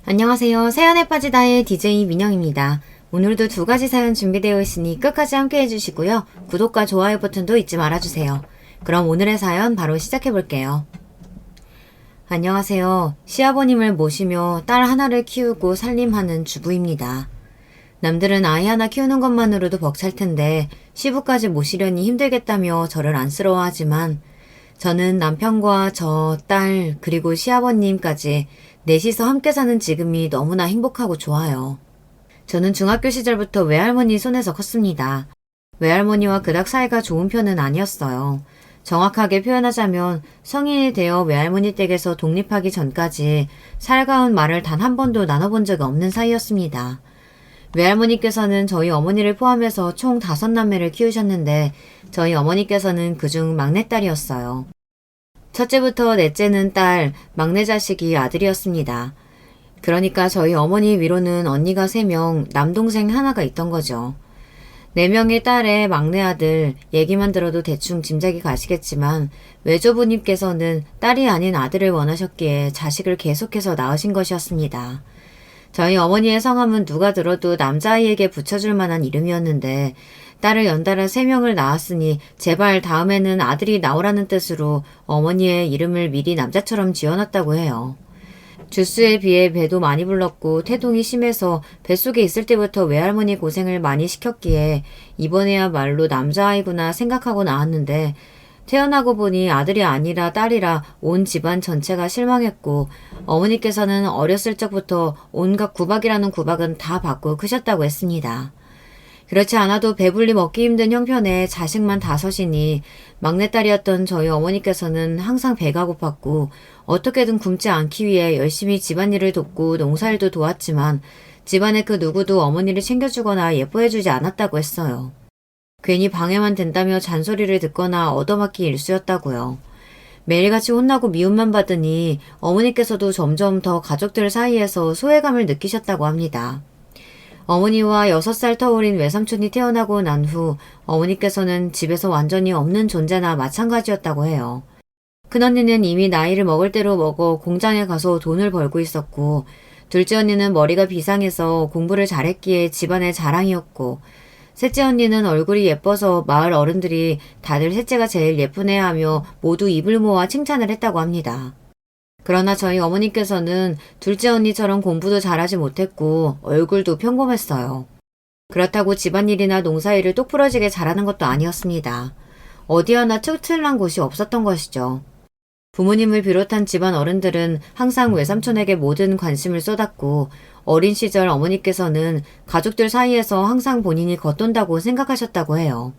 안녕하세요. 사연에 빠지다의 DJ 민영입니다. 오늘도 두 가지 사연 준비되어 있으니 끝까지 함께 해주시고요. 구독과 좋아요 버튼도 잊지 말아주세요. 그럼 오늘의 사연 바로 시작해볼게요. 안녕하세요. 시아버님을 모시며 딸 하나를 키우고 살림하는 주부입니다. 남들은 아이 하나 키우는 것만으로도 벅찰 텐데 시부까지 모시려니 힘들겠다며 저를 안쓰러워하지만 저는 남편과 저, 딸, 그리고 시아버님까지 넷이서 함께 사는 지금이 너무나 행복하고 좋아요. 저는 중학교 시절부터 외할머니 손에서 컸습니다. 외할머니와 그닥 사이가 좋은 편은 아니었어요. 정확하게 표현하자면 성인이 되어 외할머니 댁에서 독립하기 전까지 살가운 말을 단 한 번도 나눠본 적이 없는 사이였습니다. 외할머니께서는 저희 어머니를 포함해서 총 5남매를 키우셨는데 저희 어머니께서는 그중 막내딸이었어요. 첫째부터 넷째는 딸, 막내 자식이 아들이었습니다. 그러니까 저희 어머니 위로는 언니가 3명, 남동생 하나가 있던 거죠. 4명의 딸의 막내 아들, 얘기만 들어도 대충 짐작이 가시겠지만 외조부님께서는 딸이 아닌 아들을 원하셨기에 자식을 계속해서 낳으신 것이었습니다. 저희 어머니의 성함은 누가 들어도 남자아이에게 붙여줄 만한 이름이었는데 딸을 연달아 3명을 낳았으니 제발 다음에는 아들이 나오라는 뜻으로 어머니의 이름을 미리 남자처럼 지어놨다고 해요. 주수에 비해 배도 많이 불렀고 태동이 심해서 뱃속에 있을 때부터 외할머니 고생을 많이 시켰기에 이번에야말로 남자아이구나 생각하고 낳았는데 태어나고 보니 아들이 아니라 딸이라 온 집안 전체가 실망했고 어머니께서는 어렸을 적부터 온갖 구박이라는 구박은 다 받고 크셨다고 했습니다. 그렇지 않아도 배불리 먹기 힘든 형편에 자식만 5이니 막내딸이었던 저희 어머니께서는 항상 배가 고팠고 어떻게든 굶지 않기 위해 열심히 집안일을 돕고 농사일도 도왔지만 집안의 그 누구도 어머니를 챙겨주거나 예뻐해주지 않았다고 했어요. 괜히 방해만 된다며 잔소리를 듣거나 얻어맞기 일쑤였다고요. 매일같이 혼나고 미움만 받으니 어머니께서도 점점 더 가족들 사이에서 소외감을 느끼셨다고 합니다. 어머니와 6살 터울인 외삼촌이 태어나고 난 후 어머니께서는 집에서 완전히 없는 존재나 마찬가지였다고 해요. 큰언니는 이미 나이를 먹을 대로 먹어 공장에 가서 돈을 벌고 있었고 둘째 언니는 머리가 비상해서 공부를 잘했기에 집안의 자랑이었고 셋째 언니는 얼굴이 예뻐서 마을 어른들이 다들 셋째가 제일 예쁘네 하며 모두 입을 모아 칭찬을 했다고 합니다. 그러나 저희 어머니께서는 둘째 언니처럼 공부도 잘하지 못했고 얼굴도 평범했어요. 그렇다고 집안일이나 농사일을 똑부러지게 잘하는 것도 아니었습니다. 어디 하나 특출난 곳이 없었던 것이죠. 부모님을 비롯한 집안 어른들은 항상 외삼촌에게 모든 관심을 쏟았고 어린 시절 어머니께서는 가족들 사이에서 항상 본인이 겉돈다고 생각하셨다고 해요.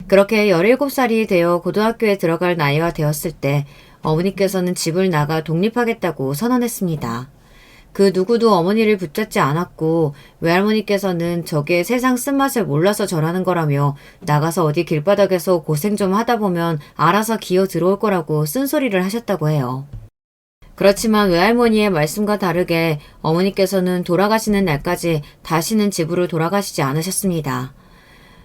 그렇게 17살이 되어 고등학교에 들어갈 나이가 되었을 때 어머니께서는 집을 나가 독립하겠다고 선언했습니다. 그 누구도 어머니를 붙잡지 않았고 외할머니께서는 저게 세상 쓴맛을 몰라서 저라는 거라며 나가서 어디 길바닥에서 고생 좀 하다 보면 알아서 기어 들어올 거라고 쓴소리를 하셨다고 해요. 그렇지만 외할머니의 말씀과 다르게 어머니께서는 돌아가시는 날까지 다시는 집으로 돌아가시지 않으셨습니다.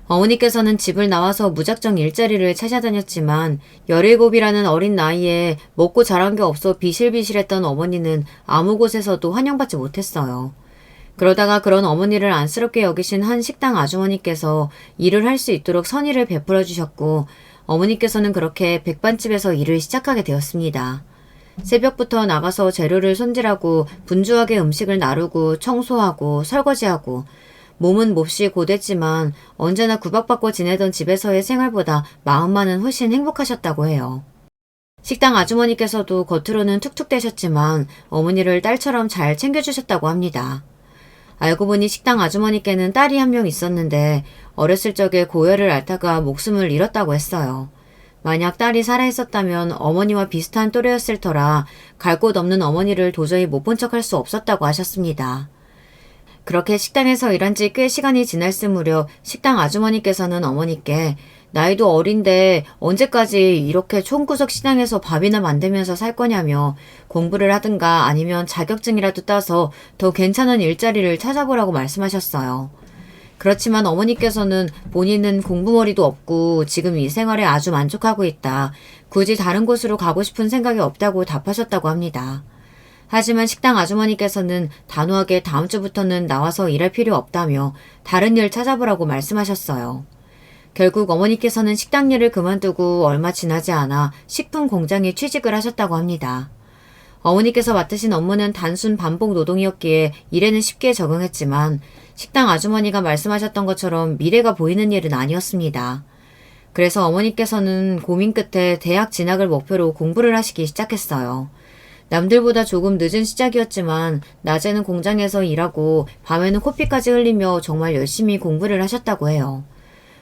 어머니께서는 집을 나와서 무작정 일자리를 찾아다녔지만 17이라는 어린 나이에 먹고 자란 게 없어 비실비실했던 어머니는 아무 곳에서도 환영받지 못했어요. 그러다가 그런 어머니를 안쓰럽게 여기신 한 식당 아주머니께서 일을 할 수 있도록 선의를 베풀어 주셨고 어머니께서는 그렇게 백반집에서 일을 시작하게 되었습니다. 새벽부터 나가서 재료를 손질하고 분주하게 음식을 나르고 청소하고 설거지하고 몸은 몹시 고됐지만 언제나 구박받고 지내던 집에서의 생활보다 마음만은 훨씬 행복하셨다고 해요. 식당 아주머니께서도 겉으로는 툭툭대셨지만 어머니를 딸처럼 잘 챙겨주셨다고 합니다. 알고 보니 식당 아주머니께는 딸이 1명 있었는데 어렸을 적에 고열을 앓다가 목숨을 잃었다고 했어요. 만약 딸이 살아있었다면 어머니와 비슷한 또래였을 터라 갈 곳 없는 어머니를 도저히 못 본 척할 수 없었다고 하셨습니다. 그렇게 식당에서 일한 지 꽤 시간이 지났을 무렵 식당 아주머니께서는 어머니께 나이도 어린데 언제까지 이렇게 총구석 시장에서 밥이나 만들면서 살 거냐며 공부를 하든가 아니면 자격증이라도 따서 더 괜찮은 일자리를 찾아보라고 말씀하셨어요. 그렇지만 어머니께서는 본인은 공부머리도 없고 지금 이 생활에 아주 만족하고 있다. 굳이 다른 곳으로 가고 싶은 생각이 없다고 답하셨다고 합니다. 하지만 식당 아주머니께서는 단호하게 다음 주부터는 나와서 일할 필요 없다며 다른 일 찾아보라고 말씀하셨어요. 결국 어머니께서는 식당 일을 그만두고 얼마 지나지 않아 식품 공장에 취직을 하셨다고 합니다. 어머니께서 맡으신 업무는 단순 반복 노동이었기에 일에는 쉽게 적응했지만 식당 아주머니가 말씀하셨던 것처럼 미래가 보이는 일은 아니었습니다. 그래서 어머니께서는 고민 끝에 대학 진학을 목표로 공부를 하시기 시작했어요. 남들보다 조금 늦은 시작이었지만 낮에는 공장에서 일하고 밤에는 코피까지 흘리며 정말 열심히 공부를 하셨다고 해요.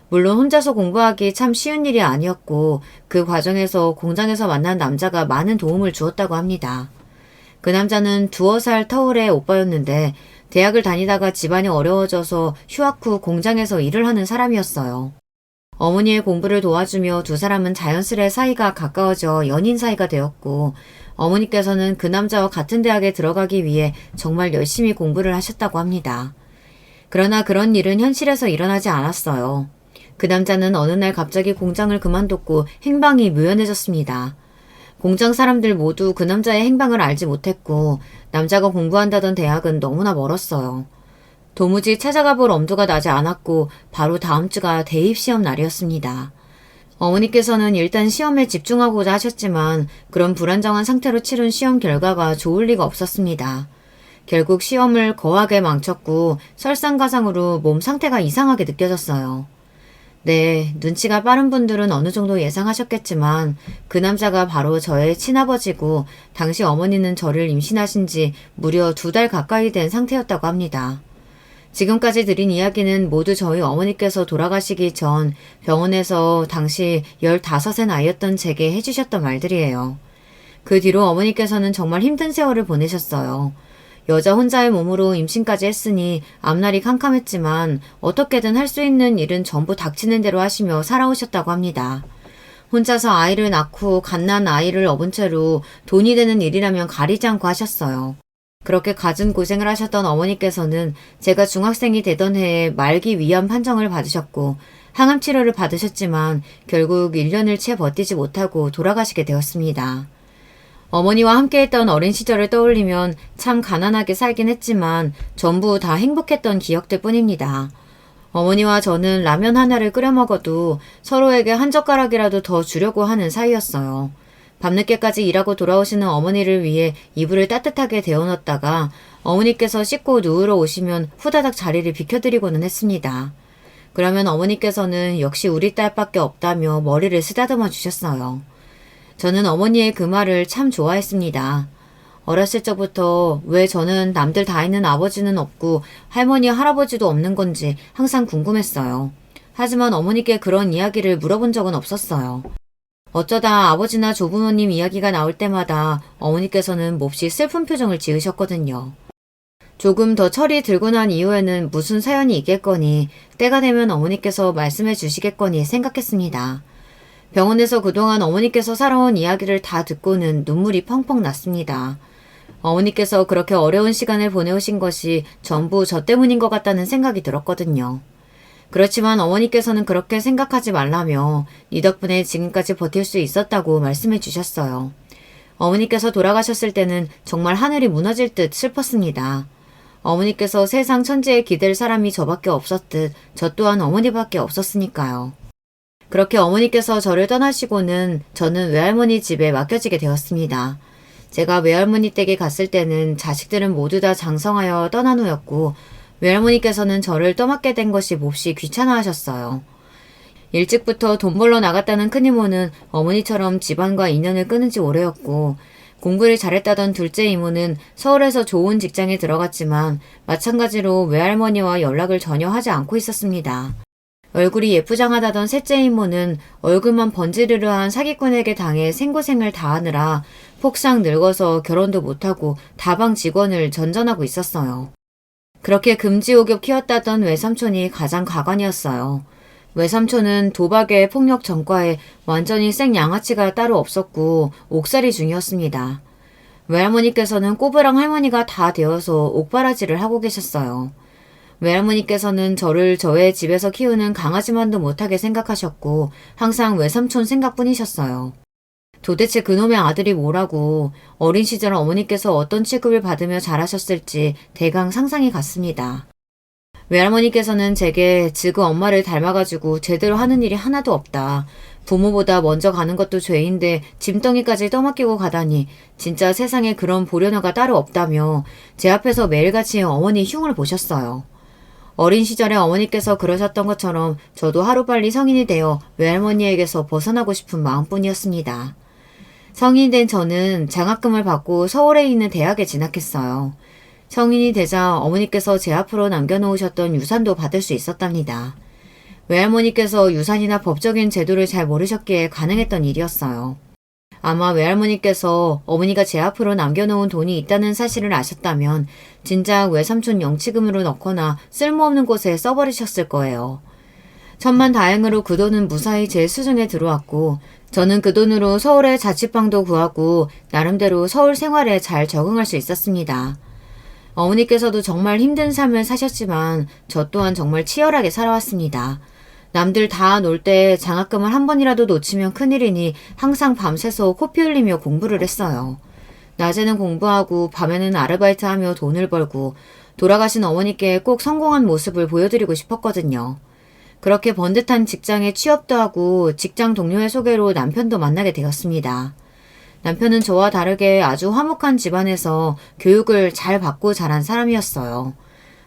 물론 혼자서 공부하기 참 쉬운 일이 아니었고 그 과정에서 공장에서 만난 남자가 많은 도움을 주었다고 합니다. 그 남자는 2살 터울의 오빠였는데 대학을 다니다가 집안이 어려워져서 휴학 후 공장에서 일을 하는 사람이었어요. 어머니의 공부를 도와주며 두 사람은 자연스레 사이가 가까워져 연인 사이가 되었고 어머니께서는 그 남자와 같은 대학에 들어가기 위해 정말 열심히 공부를 하셨다고 합니다. 그러나 그런 일은 현실에서 일어나지 않았어요. 그 남자는 어느 날 갑자기 공장을 그만뒀고 행방이 묘연해졌습니다. 공장 사람들 모두 그 남자의 행방을 알지 못했고 남자가 공부한다던 대학은 너무나 멀었어요. 도무지 찾아가 볼 엄두가 나지 않았고 바로 다음 주가 대입시험 날이었습니다. 어머니께서는 일단 시험에 집중하고자 하셨지만 그런 불안정한 상태로 치른 시험 결과가 좋을 리가 없었습니다. 결국 시험을 거하게 망쳤고 설상가상으로 몸 상태가 이상하게 느껴졌어요. 네, 눈치가 빠른 분들은 어느 정도 예상하셨겠지만 그 남자가 바로 저의 친아버지고 당시 어머니는 저를 임신하신 지 무려 2달 가까이 된 상태였다고 합니다. 지금까지 드린 이야기는 모두 저희 어머니께서 돌아가시기 전 병원에서 당시 15세 나이였던 제게 해주셨던 말들이에요. 그 뒤로 어머니께서는 정말 힘든 세월을 보내셨어요. 여자 혼자의 몸으로 임신까지 했으니 앞날이 캄캄했지만 어떻게든 할 수 있는 일은 전부 닥치는 대로 하시며 살아오셨다고 합니다. 혼자서 아이를 낳고 갓난 아이를 업은 채로 돈이 되는 일이라면 가리지 않고 하셨어요. 그렇게 갖은 고생을 하셨던 어머니께서는 제가 중학생이 되던 해에 말기 위암 판정을 받으셨고 항암 치료를 받으셨지만 결국 1년을 채 버티지 못하고 돌아가시게 되었습니다. 어머니와 함께했던 어린 시절을 떠올리면 참 가난하게 살긴 했지만 전부 다 행복했던 기억들 뿐입니다. 어머니와 저는 라면 하나를 끓여 먹어도 서로에게 한 젓가락이라도 더 주려고 하는 사이였어요. 밤늦게까지 일하고 돌아오시는 어머니를 위해 이불을 따뜻하게 데워놓다가 어머니께서 씻고 누우러 오시면 후다닥 자리를 비켜드리고는 했습니다. 그러면 어머니께서는 역시 우리 딸밖에 없다며 머리를 쓰다듬어 주셨어요. 저는 어머니의 그 말을 참 좋아했습니다. 어렸을 적부터 왜 저는 남들 다 있는 아버지는 없고 할머니, 할아버지도 없는 건지 항상 궁금했어요. 하지만 어머니께 그런 이야기를 물어본 적은 없었어요. 어쩌다 아버지나 조부모님 이야기가 나올 때마다 어머니께서는 몹시 슬픈 표정을 지으셨거든요. 조금 더 철이 들고 난 이후에는 무슨 사연이 있겠거니 때가 되면 어머니께서 말씀해 주시겠거니 생각했습니다. 병원에서 그동안 어머니께서 살아온 이야기를 다 듣고는 눈물이 펑펑 났습니다. 어머니께서 그렇게 어려운 시간을 보내오신 것이 전부 저 때문인 것 같다는 생각이 들었거든요. 그렇지만 어머니께서는 그렇게 생각하지 말라며 네 덕분에 지금까지 버틸 수 있었다고 말씀해 주셨어요. 어머니께서 돌아가셨을 때는 정말 하늘이 무너질 듯 슬펐습니다. 어머니께서 세상 천지에 기댈 사람이 저밖에 없었듯 저 또한 어머니밖에 없었으니까요. 그렇게 어머니께서 저를 떠나시고는 저는 외할머니 집에 맡겨지게 되었습니다. 제가 외할머니 댁에 갔을 때는 자식들은 모두 다 장성하여 떠난 후였고 외할머니께서는 저를 떠맡게 된 것이 몹시 귀찮아하셨어요. 일찍부터 돈 벌러 나갔다는 큰이모는 어머니처럼 집안과 인연을 끊은 지 오래였고 공부를 잘했다던 둘째 이모는 서울에서 좋은 직장에 들어갔지만 마찬가지로 외할머니와 연락을 전혀 하지 않고 있었습니다. 얼굴이 예쁘장하다던 셋째 이모는 얼굴만 번지르르한 사기꾼에게 당해 생고생을 다하느라 폭삭 늙어서 결혼도 못하고 다방 직원을 전전하고 있었어요. 그렇게 금지옥엽 키웠다던 외삼촌이 가장 가관이었어요. 외삼촌은 도박에 폭력 전과에 완전히 생 양아치가 따로 없었고 옥살이 중이었습니다. 외할머니께서는 꼬부랑 할머니가 다 되어서 옥바라지를 하고 계셨어요. 외할머니께서는 저를 저의 집에서 키우는 강아지만도 못하게 생각하셨고 항상 외삼촌 생각뿐이셨어요. 도대체 그놈의 아들이 뭐라고 어린 시절 어머니께서 어떤 취급을 받으며 자라셨을지 대강 상상이 갔습니다. 외할머니께서는 제게 지그 엄마를 닮아가지고 제대로 하는 일이 하나도 없다. 부모보다 먼저 가는 것도 죄인데 짐덩이까지 떠맡기고 가다니 진짜 세상에 그런 보려너가 따로 없다며 제 앞에서 매일같이 어머니 흉을 보셨어요. 어린 시절에 어머니께서 그러셨던 것처럼 저도 하루빨리 성인이 되어 외할머니에게서 벗어나고 싶은 마음뿐이었습니다. 성인이 된 저는 장학금을 받고 서울에 있는 대학에 진학했어요. 성인이 되자 어머니께서 제 앞으로 남겨놓으셨던 유산도 받을 수 있었답니다. 외할머니께서 유산이나 법적인 제도를 잘 모르셨기에 가능했던 일이었어요. 아마 외할머니께서 어머니가 제 앞으로 남겨놓은 돈이 있다는 사실을 아셨다면 진작 외삼촌 영치금으로 넣거나 쓸모없는 곳에 써버리셨을 거예요. 천만다행으로 그 돈은 무사히 제 수중에 들어왔고 저는 그 돈으로 서울에 자취방도 구하고 나름대로 서울 생활에 잘 적응할 수 있었습니다. 어머니께서도 정말 힘든 삶을 사셨지만 저 또한 정말 치열하게 살아왔습니다. 남들 다 놀 때 장학금을 한 번이라도 놓치면 큰일이니 항상 밤새서 코피 흘리며 공부를 했어요. 낮에는 공부하고 밤에는 아르바이트하며 돈을 벌고 돌아가신 어머니께 꼭 성공한 모습을 보여드리고 싶었거든요. 그렇게 번듯한 직장에 취업도 하고 직장 동료의 소개로 남편도 만나게 되었습니다. 남편은 저와 다르게 아주 화목한 집안에서 교육을 잘 받고 자란 사람이었어요.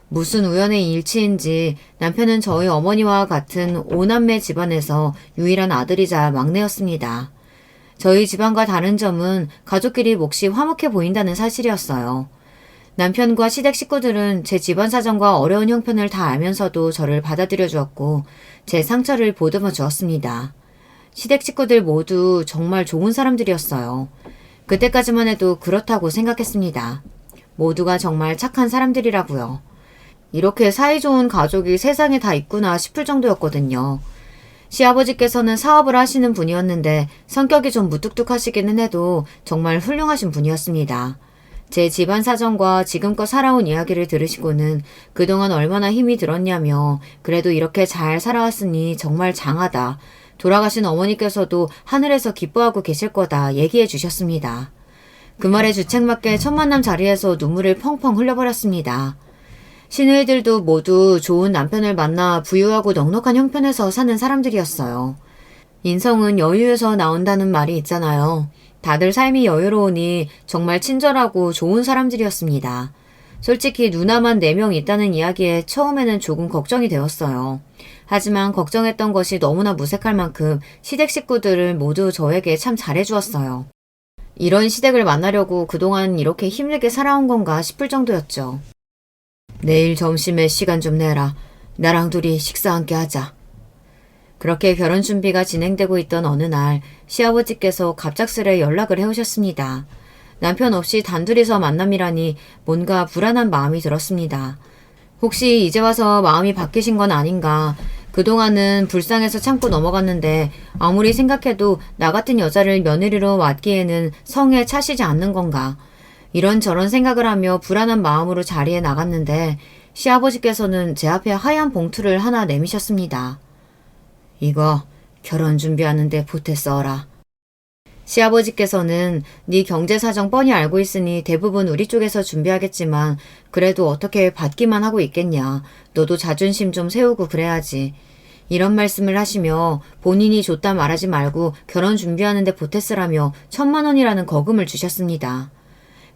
무슨 우연의 일치인지 남편은 저희 어머니와 같은 5남매 집안에서 유일한 아들이자 막내였습니다. 저희 집안과 다른 점은 가족끼리 몫이 화목해 보인다는 사실이었어요. 남편과 시댁 식구들은 제 집안 사정과 어려운 형편을 다 알면서도 저를 받아들여 주었고 제 상처를 보듬어 주었습니다. 시댁 식구들 모두 정말 좋은 사람들이었어요. 그때까지만 해도 그렇다고 생각했습니다. 모두가 정말 착한 사람들이라고요. 이렇게 사이좋은 가족이 세상에 다 있구나 싶을 정도였거든요. 시아버지께서는 사업을 하시는 분이었는데 성격이 좀 무뚝뚝하시기는 해도 정말 훌륭하신 분이었습니다. 제 집안 사정과 지금껏 살아온 이야기를 들으시고는 그동안 얼마나 힘이 들었냐며 그래도 이렇게 잘 살아왔으니 정말 장하다. 돌아가신 어머니께서도 하늘에서 기뻐하고 계실 거다 얘기해 주셨습니다. 그 말에 주책맞게 첫 만남 자리에서 눈물을 펑펑 흘려버렸습니다. 시누이들도 모두 좋은 남편을 만나 부유하고 넉넉한 형편에서 사는 사람들이었어요. 인성은 여유에서 나온다는 말이 있잖아요. 다들 삶이 여유로우니 정말 친절하고 좋은 사람들이었습니다. 솔직히 누나만 4명 있다는 이야기에 처음에는 조금 걱정이 되었어요. 하지만 걱정했던 것이 너무나 무색할 만큼 시댁 식구들을 모두 저에게 참 잘해주었어요. 이런 시댁을 만나려고 그동안 이렇게 힘들게 살아온 건가 싶을 정도였죠. 내일 점심에 시간 좀 내라. 나랑 둘이 식사 함께 하자. 그렇게 결혼 준비가 진행되고 있던 어느 날 시아버지께서 갑작스레 연락을 해오셨습니다. 남편 없이 단둘이서 만남이라니 뭔가 불안한 마음이 들었습니다. 혹시 이제 와서 마음이 바뀌신 건 아닌가. 그동안은 불쌍해서 참고 넘어갔는데 아무리 생각해도 나 같은 여자를 며느리로 맡기에는 성에 차시지 않는 건가. 이런저런 생각을 하며 불안한 마음으로 자리에 나갔는데 시아버지께서는 제 앞에 하얀 봉투를 하나 내미셨습니다. 이거 결혼 준비하는데 보태 써라. 시아버지께서는 네 경제사정 뻔히 알고 있으니 대부분 우리 쪽에서 준비하겠지만 그래도 어떻게 받기만 하고 있겠냐. 너도 자존심 좀 세우고 그래야지. 이런 말씀을 하시며 본인이 줬다 말하지 말고 결혼 준비하는데 보태 쓰라며 1,000만 원이라는 거금을 주셨습니다.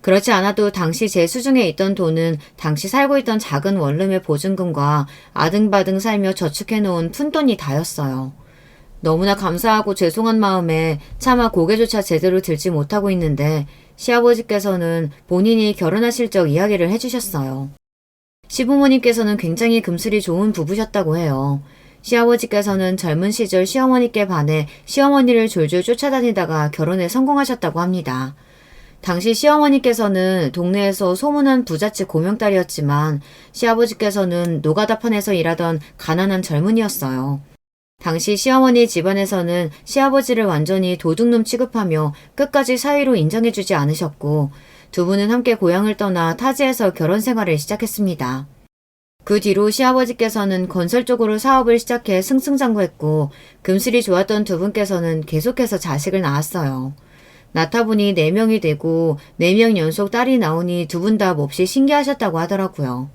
그렇지 않아도 당시 제 수중에 있던 돈은 당시 살고 있던 작은 원룸의 보증금과 아등바등 살며 저축해놓은 푼돈이 다였어요. 너무나 감사하고 죄송한 마음에 차마 고개조차 제대로 들지 못하고 있는데 시아버지께서는 본인이 결혼하실 적 이야기를 해주셨어요. 시부모님께서는 굉장히 금슬이 좋은 부부셨다고 해요. 시아버지께서는 젊은 시절 시어머니께 반해 시어머니를 졸졸 쫓아다니다가 결혼에 성공하셨다고 합니다. 당시 시어머니께서는 동네에서 소문난 부잣집 고명딸이었지만 시아버지께서는 노가다판에서 일하던 가난한 젊은이였어요. 당시 시어머니 집안에서는 시아버지를 완전히 도둑놈 취급하며 끝까지 사위로 인정해주지 않으셨고 두 분은 함께 고향을 떠나 타지에서 결혼 생활을 시작했습니다. 그 뒤로 시아버지께서는 건설 쪽으로 사업을 시작해 승승장구했고 금슬이 좋았던 두 분께서는 계속해서 자식을 낳았어요. 낳다보니 4명이 되고 4명 연속 딸이 나오니 두 분 다 몹시 신기하셨다고 하더라고요.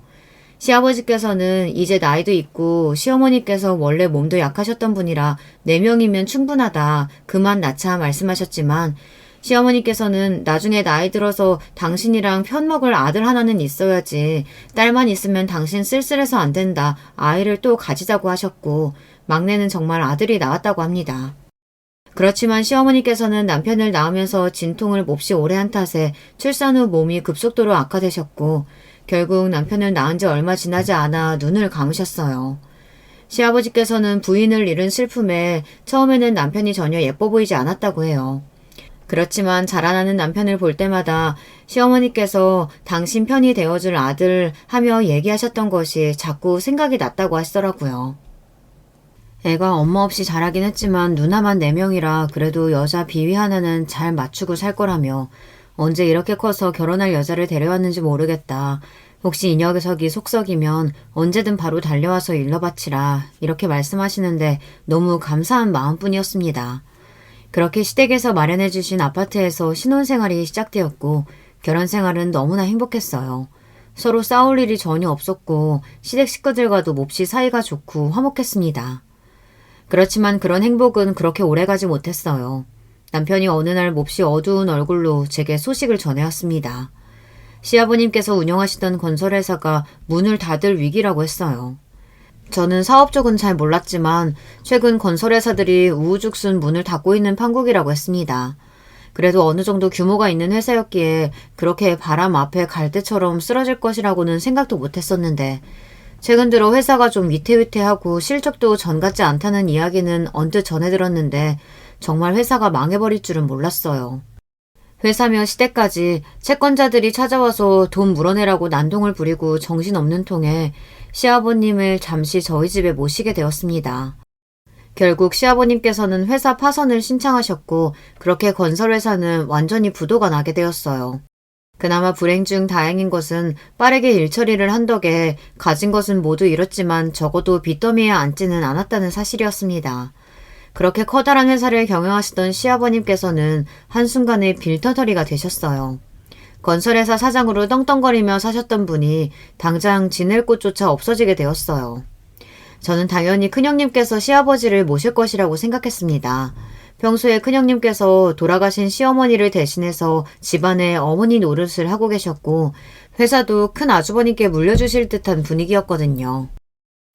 시아버지께서는 이제 나이도 있고 시어머니께서 원래 몸도 약하셨던 분이라 4명이면 충분하다. 그만 낳자 말씀하셨지만 시어머니께서는 나중에 나이 들어서 당신이랑 편먹을 아들 하나는 있어야지. 딸만 있으면 당신 쓸쓸해서 안 된다. 아이를 또 가지자고 하셨고 막내는 정말 아들이 나왔다고 합니다. 그렇지만 시어머니께서는 남편을 낳으면서 진통을 몹시 오래 한 탓에 출산 후 몸이 급속도로 악화되셨고 결국 남편을 낳은 지 얼마 지나지 않아 눈을 감으셨어요. 시아버지께서는 부인을 잃은 슬픔에 처음에는 남편이 전혀 예뻐 보이지 않았다고 해요. 그렇지만 자라나는 남편을 볼 때마다 시어머니께서 당신 편이 되어줄 아들 하며 얘기하셨던 것이 자꾸 생각이 났다고 하시더라고요. 애가 엄마 없이 자라긴 했지만 누나만 4명이라 그래도 여자 비위 하나는 잘 맞추고 살 거라며 언제 이렇게 커서 결혼할 여자를 데려왔는지 모르겠다. 혹시 이 녀석이 속썩이면 언제든 바로 달려와서 일러바치라 이렇게 말씀하시는데 너무 감사한 마음뿐이었습니다. 그렇게 시댁에서 마련해 주신 아파트에서 신혼생활이 시작되었고 결혼생활은 너무나 행복했어요. 서로 싸울 일이 전혀 없었고 시댁 식구들과도 몹시 사이가 좋고 화목했습니다. 그렇지만 그런 행복은 그렇게 오래가지 못했어요. 남편이 어느 날 몹시 어두운 얼굴로 제게 소식을 전해왔습니다. 시아버님께서 운영하시던 건설회사가 문을 닫을 위기라고 했어요. 저는 사업 쪽은 잘 몰랐지만 최근 건설회사들이 우후죽순 문을 닫고 있는 판국이라고 했습니다. 그래도 어느 정도 규모가 있는 회사였기에 그렇게 바람 앞에 갈대처럼 쓰러질 것이라고는 생각도 못했었는데 최근 들어 회사가 좀 위태위태하고 실적도 전 같지 않다는 이야기는 언뜻 전해 들었는데 정말 회사가 망해버릴 줄은 몰랐어요. 회사며 시댁까지 채권자들이 찾아와서 돈 물어내라고 난동을 부리고 정신없는 통에 시아버님을 잠시 저희 집에 모시게 되었습니다. 결국 시아버님께서는 회사 파산을 신청하셨고 그렇게 건설회사는 완전히 부도가 나게 되었어요. 그나마 불행 중 다행인 것은 빠르게 일처리를 한 덕에 가진 것은 모두 잃었지만 적어도 빚더미에 앉지는 않았다는 사실이었습니다. 그렇게 커다란 회사를 경영하시던 시아버님께서는 한순간에 빌터터리가 되셨어요. 건설회사 사장으로 떵떵거리며 사셨던 분이 당장 지낼 곳조차 없어지게 되었어요. 저는 당연히 큰형님께서 시아버지를 모실 것이라고 생각했습니다. 평소에 큰형님께서 돌아가신 시어머니를 대신해서 집안의 어머니 노릇을 하고 계셨고 회사도 큰 아주버님께 물려주실 듯한 분위기였거든요.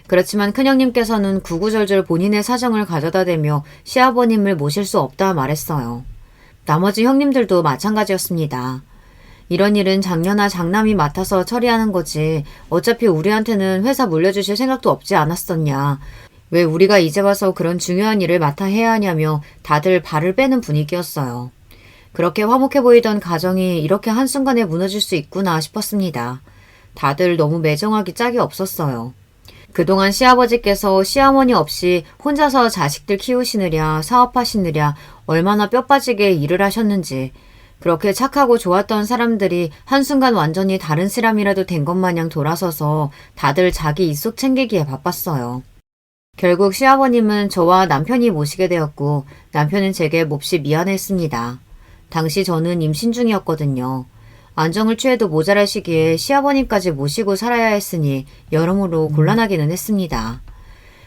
그렇지만 큰형님께서는 구구절절 본인의 사정을 가져다 대며 시아버님을 모실 수 없다 말했어요. 나머지 형님들도 마찬가지였습니다. 이런 일은 장녀나 장남이 맡아서 처리하는 거지 어차피 우리한테는 회사 물려주실 생각도 없지 않았었냐. 왜 우리가 이제 와서 그런 중요한 일을 맡아 해야 하냐며 다들 발을 빼는 분위기였어요. 그렇게 화목해 보이던 가정이 이렇게 한순간에 무너질 수 있구나 싶었습니다. 다들 너무 매정하기 짝이 없었어요. 그동안 시아버지께서 시어머니 없이 혼자서 자식들 키우시느랴 사업하시느랴 얼마나 뼈 빠지게 일을 하셨는지 그렇게 착하고 좋았던 사람들이 한순간 완전히 다른 사람이라도 된 것 마냥 돌아서서 다들 자기 이속 챙기기에 바빴어요. 결국 시아버님은 저와 남편이 모시게 되었고 남편은 제게 몹시 미안했습니다. 당시 저는 임신 중이었거든요. 안정을 취해도 모자랄 시기에 시아버님까지 모시고 살아야 했으니 여러모로 곤란하기는 했습니다.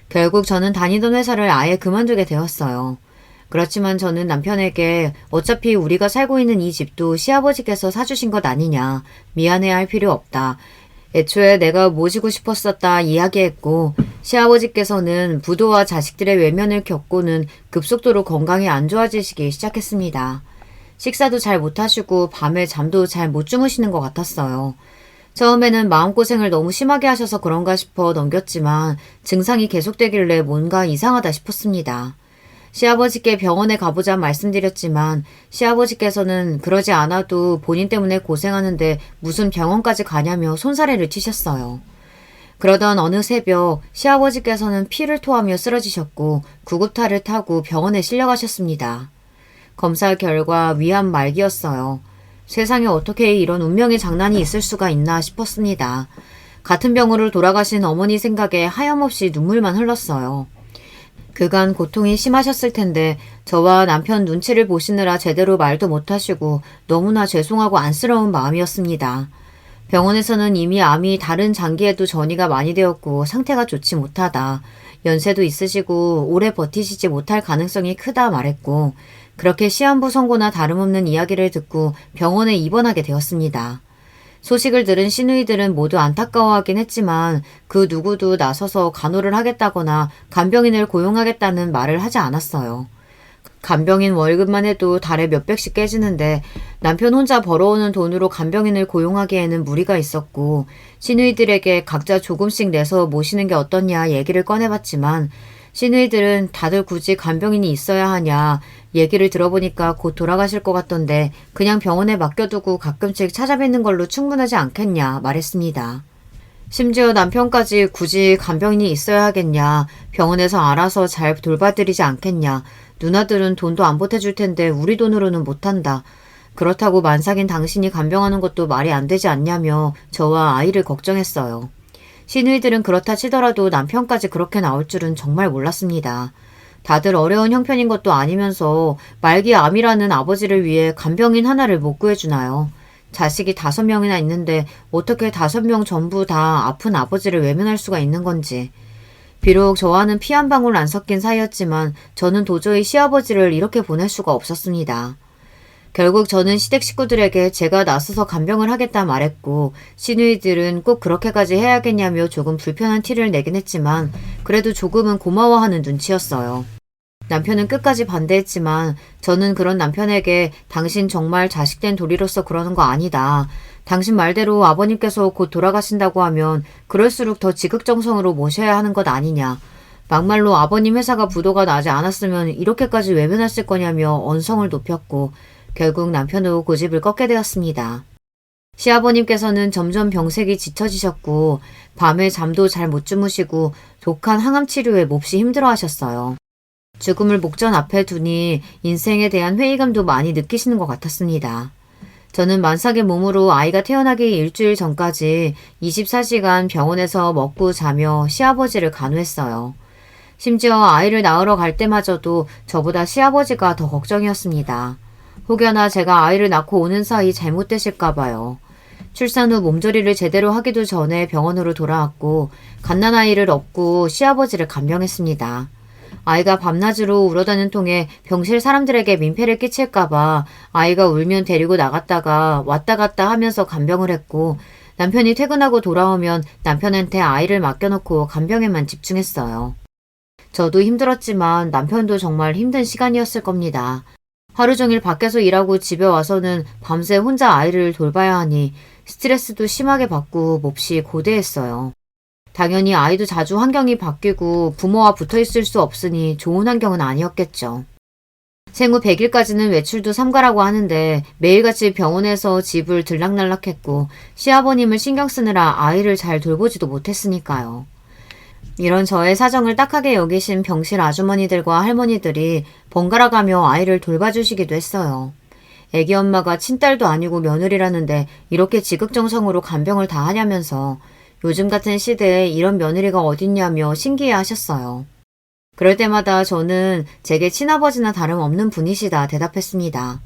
결국 저는 다니던 회사를 아예 그만두게 되었어요. 그렇지만 저는 남편에게 어차피 우리가 살고 있는 이 집도 시아버지께서 사주신 것 아니냐. 미안해할 필요 없다. 애초에 내가 모시고 싶었었다 이야기했고 시아버지께서는 부도와 자식들의 외면을 겪고는 급속도로 건강이 안 좋아지시기 시작했습니다. 식사도 잘 못하시고 밤에 잠도 잘 못 주무시는 것 같았어요. 처음에는 마음고생을 너무 심하게 하셔서 그런가 싶어 넘겼지만 증상이 계속되길래 뭔가 이상하다 싶었습니다. 시아버지께 병원에 가보자 말씀드렸지만 시아버지께서는 그러지 않아도 본인 때문에 고생하는데 무슨 병원까지 가냐며 손사래를 치셨어요. 그러던 어느 새벽 시아버지께서는 피를 토하며 쓰러지셨고 구급차를 타고 병원에 실려가셨습니다. 검사 결과 위암 말기였어요. 세상에 어떻게 이런 운명의 장난이 있을 수가 있나 싶었습니다. 같은 병으로 돌아가신 어머니 생각에 하염없이 눈물만 흘렀어요. 그간 고통이 심하셨을 텐데 저와 남편 눈치를 보시느라 제대로 말도 못하시고 너무나 죄송하고 안쓰러운 마음이었습니다. 병원에서는 이미 암이 다른 장기에도 전이가 많이 되었고 상태가 좋지 못하다. 연세도 있으시고 오래 버티시지 못할 가능성이 크다 말했고 그렇게 시한부 선고나 다름없는 이야기를 듣고 병원에 입원하게 되었습니다. 소식을 들은 시누이들은 모두 안타까워하긴 했지만 그 누구도 나서서 간호를 하겠다거나 간병인을 고용하겠다는 말을 하지 않았어요. 간병인 월급만 해도 달에 몇백씩 깨지는데 남편 혼자 벌어오는 돈으로 간병인을 고용하기에는 무리가 있었고 시누이들에게 각자 조금씩 내서 모시는 게 어떻냐 얘기를 꺼내봤지만 시누이들은 다들 굳이 간병인이 있어야 하냐 얘기를 들어보니까 곧 돌아가실 것 같던데 그냥 병원에 맡겨두고 가끔씩 찾아뵙는 걸로 충분하지 않겠냐 말했습니다. 심지어 남편까지 굳이 간병인이 있어야 하겠냐, 병원에서 알아서 잘 돌봐드리지 않겠냐, 누나들은 돈도 안 보태줄 텐데 우리 돈으로는 못한다. 그렇다고 만삭인 당신이 간병하는 것도 말이 안 되지 않냐며 저와 아이를 걱정했어요. 시누이들은 그렇다 치더라도 남편까지 그렇게 나올 줄은 정말 몰랐습니다. 다들 어려운 형편인 것도 아니면서 말기 암이라는 아버지를 위해 간병인 하나를 못 구해주나요? 자식이 5명이나 있는데 어떻게 5명 전부 다 아픈 아버지를 외면할 수가 있는 건지. 비록 저와는 피 한 방울 안 섞인 사이였지만 저는 도저히 시아버지를 이렇게 보낼 수가 없었습니다. 결국 저는 시댁 식구들에게 제가 나서서 간병을 하겠다 말했고 시누이들은 꼭 그렇게까지 해야겠냐며 조금 불편한 티를 내긴 했지만 그래도 조금은 고마워하는 눈치였어요. 남편은 끝까지 반대했지만 저는 그런 남편에게 당신 정말 자식된 도리로서 그러는 거 아니다. 당신 말대로 아버님께서 곧 돌아가신다고 하면 그럴수록 더 지극정성으로 모셔야 하는 것 아니냐. 막말로 아버님 회사가 부도가 나지 않았으면 이렇게까지 외면했을 거냐며 언성을 높였고 결국 남편도 고집을 꺾게 되었습니다. 시아버님께서는 점점 병색이 짙어지셨고 밤에 잠도 잘 못 주무시고 독한 항암 치료에 몹시 힘들어하셨어요. 죽음을 목전 앞에 두니 인생에 대한 회의감도 많이 느끼시는 것 같았습니다. 저는 만삭의 몸으로 아이가 태어나기 일주일 전까지 24시간 병원에서 먹고 자며 시아버지를 간호했어요. 심지어 아이를 낳으러 갈 때마저도 저보다 시아버지가 더 걱정이었습니다. 혹여나 제가 아이를 낳고 오는 사이 잘못되실까 봐요. 출산 후 몸조리를 제대로 하기도 전에 병원으로 돌아왔고 갓난아이를 업고 시아버지를 간병했습니다. 아이가 밤낮으로 울어다는 통에 병실 사람들에게 민폐를 끼칠까봐 아이가 울면 데리고 나갔다가 왔다 갔다 하면서 간병을 했고 남편이 퇴근하고 돌아오면 남편한테 아이를 맡겨놓고 간병에만 집중했어요. 저도 힘들었지만 남편도 정말 힘든 시간이었을 겁니다. 하루 종일 밖에서 일하고 집에 와서는 밤새 혼자 아이를 돌봐야 하니 스트레스도 심하게 받고 몹시 고대했어요. 당연히 아이도 자주 환경이 바뀌고 부모와 붙어 있을 수 없으니 좋은 환경은 아니었겠죠. 생후 100일까지는 외출도 삼가라고 하는데 매일같이 병원에서 집을 들락날락했고 시아버님을 신경 쓰느라 아이를 잘 돌보지도 못했으니까요. 이런 저의 사정을 딱하게 여기신 병실 아주머니들과 할머니들이 번갈아가며 아이를 돌봐주시기도 했어요. 애기 엄마가 친딸도 아니고 며느리라는데 이렇게 지극정성으로 간병을 다 하냐면서 요즘 같은 시대에 이런 며느리가 어딨냐며 신기해 하셨어요. 그럴 때마다 저는 제게 친아버지나 다름없는 분이시다 대답했습니다.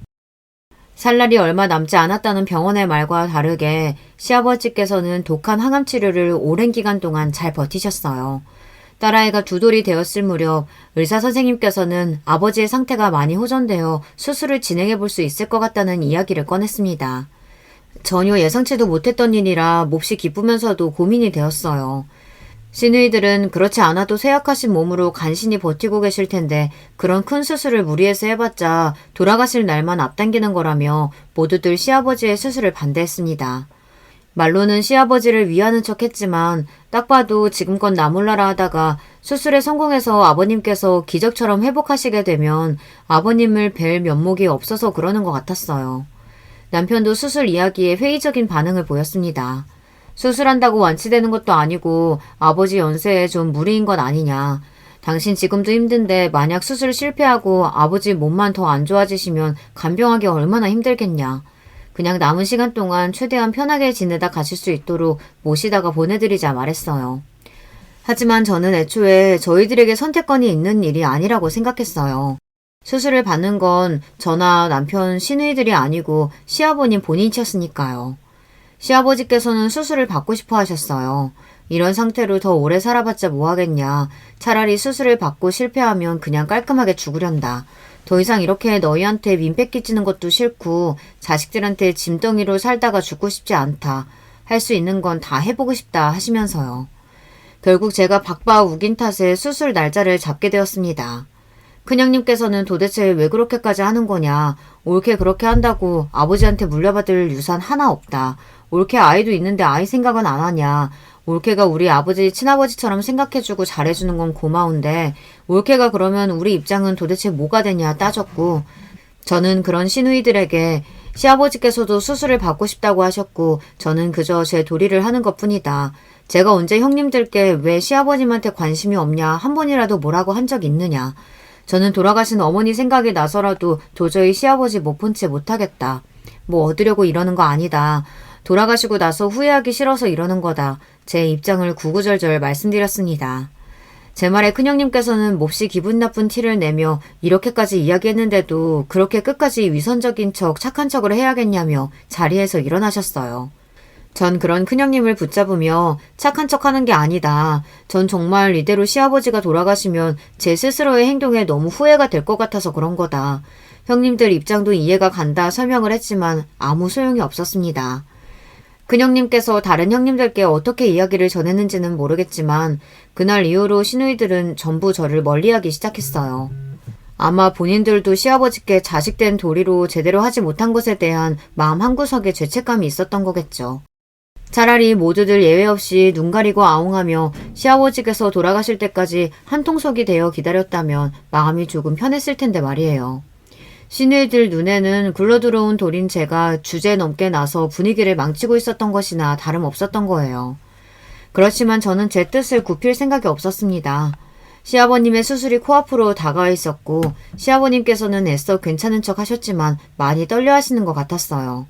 살 날이 얼마 남지 않았다는 병원의 말과 다르게 시아버지께서는 독한 항암 치료를 오랜 기간 동안 잘 버티셨어요. 딸아이가 2돌이 되었을 무렵 의사 선생님께서는 아버지의 상태가 많이 호전되어 수술을 진행해 볼 수 있을 것 같다는 이야기를 꺼냈습니다. 전혀 예상치도 못했던 일이라 몹시 기쁘면서도 고민이 되었어요. 시누이들은 그렇지 않아도 쇠약하신 몸으로 간신히 버티고 계실 텐데 그런 큰 수술을 무리해서 해봤자 돌아가실 날만 앞당기는 거라며 모두들 시아버지의 수술을 반대했습니다. 말로는 시아버지를 위하는 척 했지만 딱 봐도 지금껏 나 몰라라 하다가 수술에 성공해서 아버님께서 기적처럼 회복하시게 되면 아버님을 뵐 면목이 없어서 그러는 것 같았어요. 남편도 수술 이야기에 회의적인 반응을 보였습니다. 수술한다고 완치되는 것도 아니고 아버지 연세에 좀 무리인 것 아니냐. 당신 지금도 힘든데 만약 수술 실패하고 아버지 몸만 더 안 좋아지시면 간병하기 얼마나 힘들겠냐. 그냥 남은 시간 동안 최대한 편하게 지내다 가실 수 있도록 모시다가 보내드리자 말했어요. 하지만 저는 애초에 저희들에게 선택권이 있는 일이 아니라고 생각했어요. 수술을 받는 건 저나 남편 시누이들이 아니고 시아버님 본인이셨으니까요. 시아버지께서는 수술을 받고 싶어 하셨어요. 이런 상태로 더 오래 살아봤자 뭐하겠냐. 차라리 수술을 받고 실패하면 그냥 깔끔하게 죽으련다. 더 이상 이렇게 너희한테 민폐 끼치는 것도 싫고 자식들한테 짐덩이로 살다가 죽고 싶지 않다. 할 수 있는 건 다 해보고 싶다 하시면서요. 결국 제가 박박 우긴 탓에 수술 날짜를 잡게 되었습니다. 큰형님께서는 도대체 왜 그렇게까지 하는 거냐. 옳게 그렇게 한다고 아버지한테 물려받을 유산 하나 없다. 옳게 아이도 있는데 아이 생각은 안 하냐. 올케가 우리 아버지 친아버지처럼 생각해주고 잘해주는 건 고마운데 올케가 그러면 우리 입장은 도대체 뭐가 되냐 따졌고 저는 그런 시누이들에게 시아버지께서도 수술을 받고 싶다고 하셨고 저는 그저 제 도리를 하는 것뿐이다. 제가 언제 형님들께 왜 시아버님한테 관심이 없냐 한 번이라도 뭐라고 한 적 있느냐. 저는 돌아가신 어머니 생각이 나서라도 도저히 시아버지 못 본 채 못하겠다. 뭐 얻으려고 이러는 거 아니다. 돌아가시고 나서 후회하기 싫어서 이러는 거다. 제 입장을 구구절절 말씀드렸습니다. 제 말에 큰형님께서는 몹시 기분 나쁜 티를 내며 이렇게까지 이야기했는데도 그렇게 끝까지 위선적인 척 착한 척을 해야겠냐며 자리에서 일어나셨어요. 전 그런 큰형님을 붙잡으며 착한 척하는 게 아니다. 전 정말 이대로 시아버지가 돌아가시면 제 스스로의 행동에 너무 후회가 될 것 같아서 그런 거다. 형님들 입장도 이해가 간다 설명을 했지만 아무 소용이 없었습니다. 큰형님께서 다른 형님들께 어떻게 이야기를 전했는지는 모르겠지만 그날 이후로 시누이들은 전부 저를 멀리하기 시작했어요. 아마 본인들도 시아버지께 자식된 도리로 제대로 하지 못한 것에 대한 마음 한구석에 죄책감이 있었던 거겠죠. 차라리 모두들 예외 없이 눈 가리고 아웅하며 시아버지께서 돌아가실 때까지 한통속이 되어 기다렸다면 마음이 조금 편했을 텐데 말이에요. 시누이들 눈에는 굴러들어온 돌인 제가 주제넘게 나서 분위기를 망치고 있었던 것이나 다름없었던 거예요. 그렇지만 저는 제 뜻을 굽힐 생각이 없었습니다. 시아버님의 수술이 코앞으로 다가와 있었고 시아버님께서는 애써 괜찮은 척 하셨지만 많이 떨려 하시는 것 같았어요.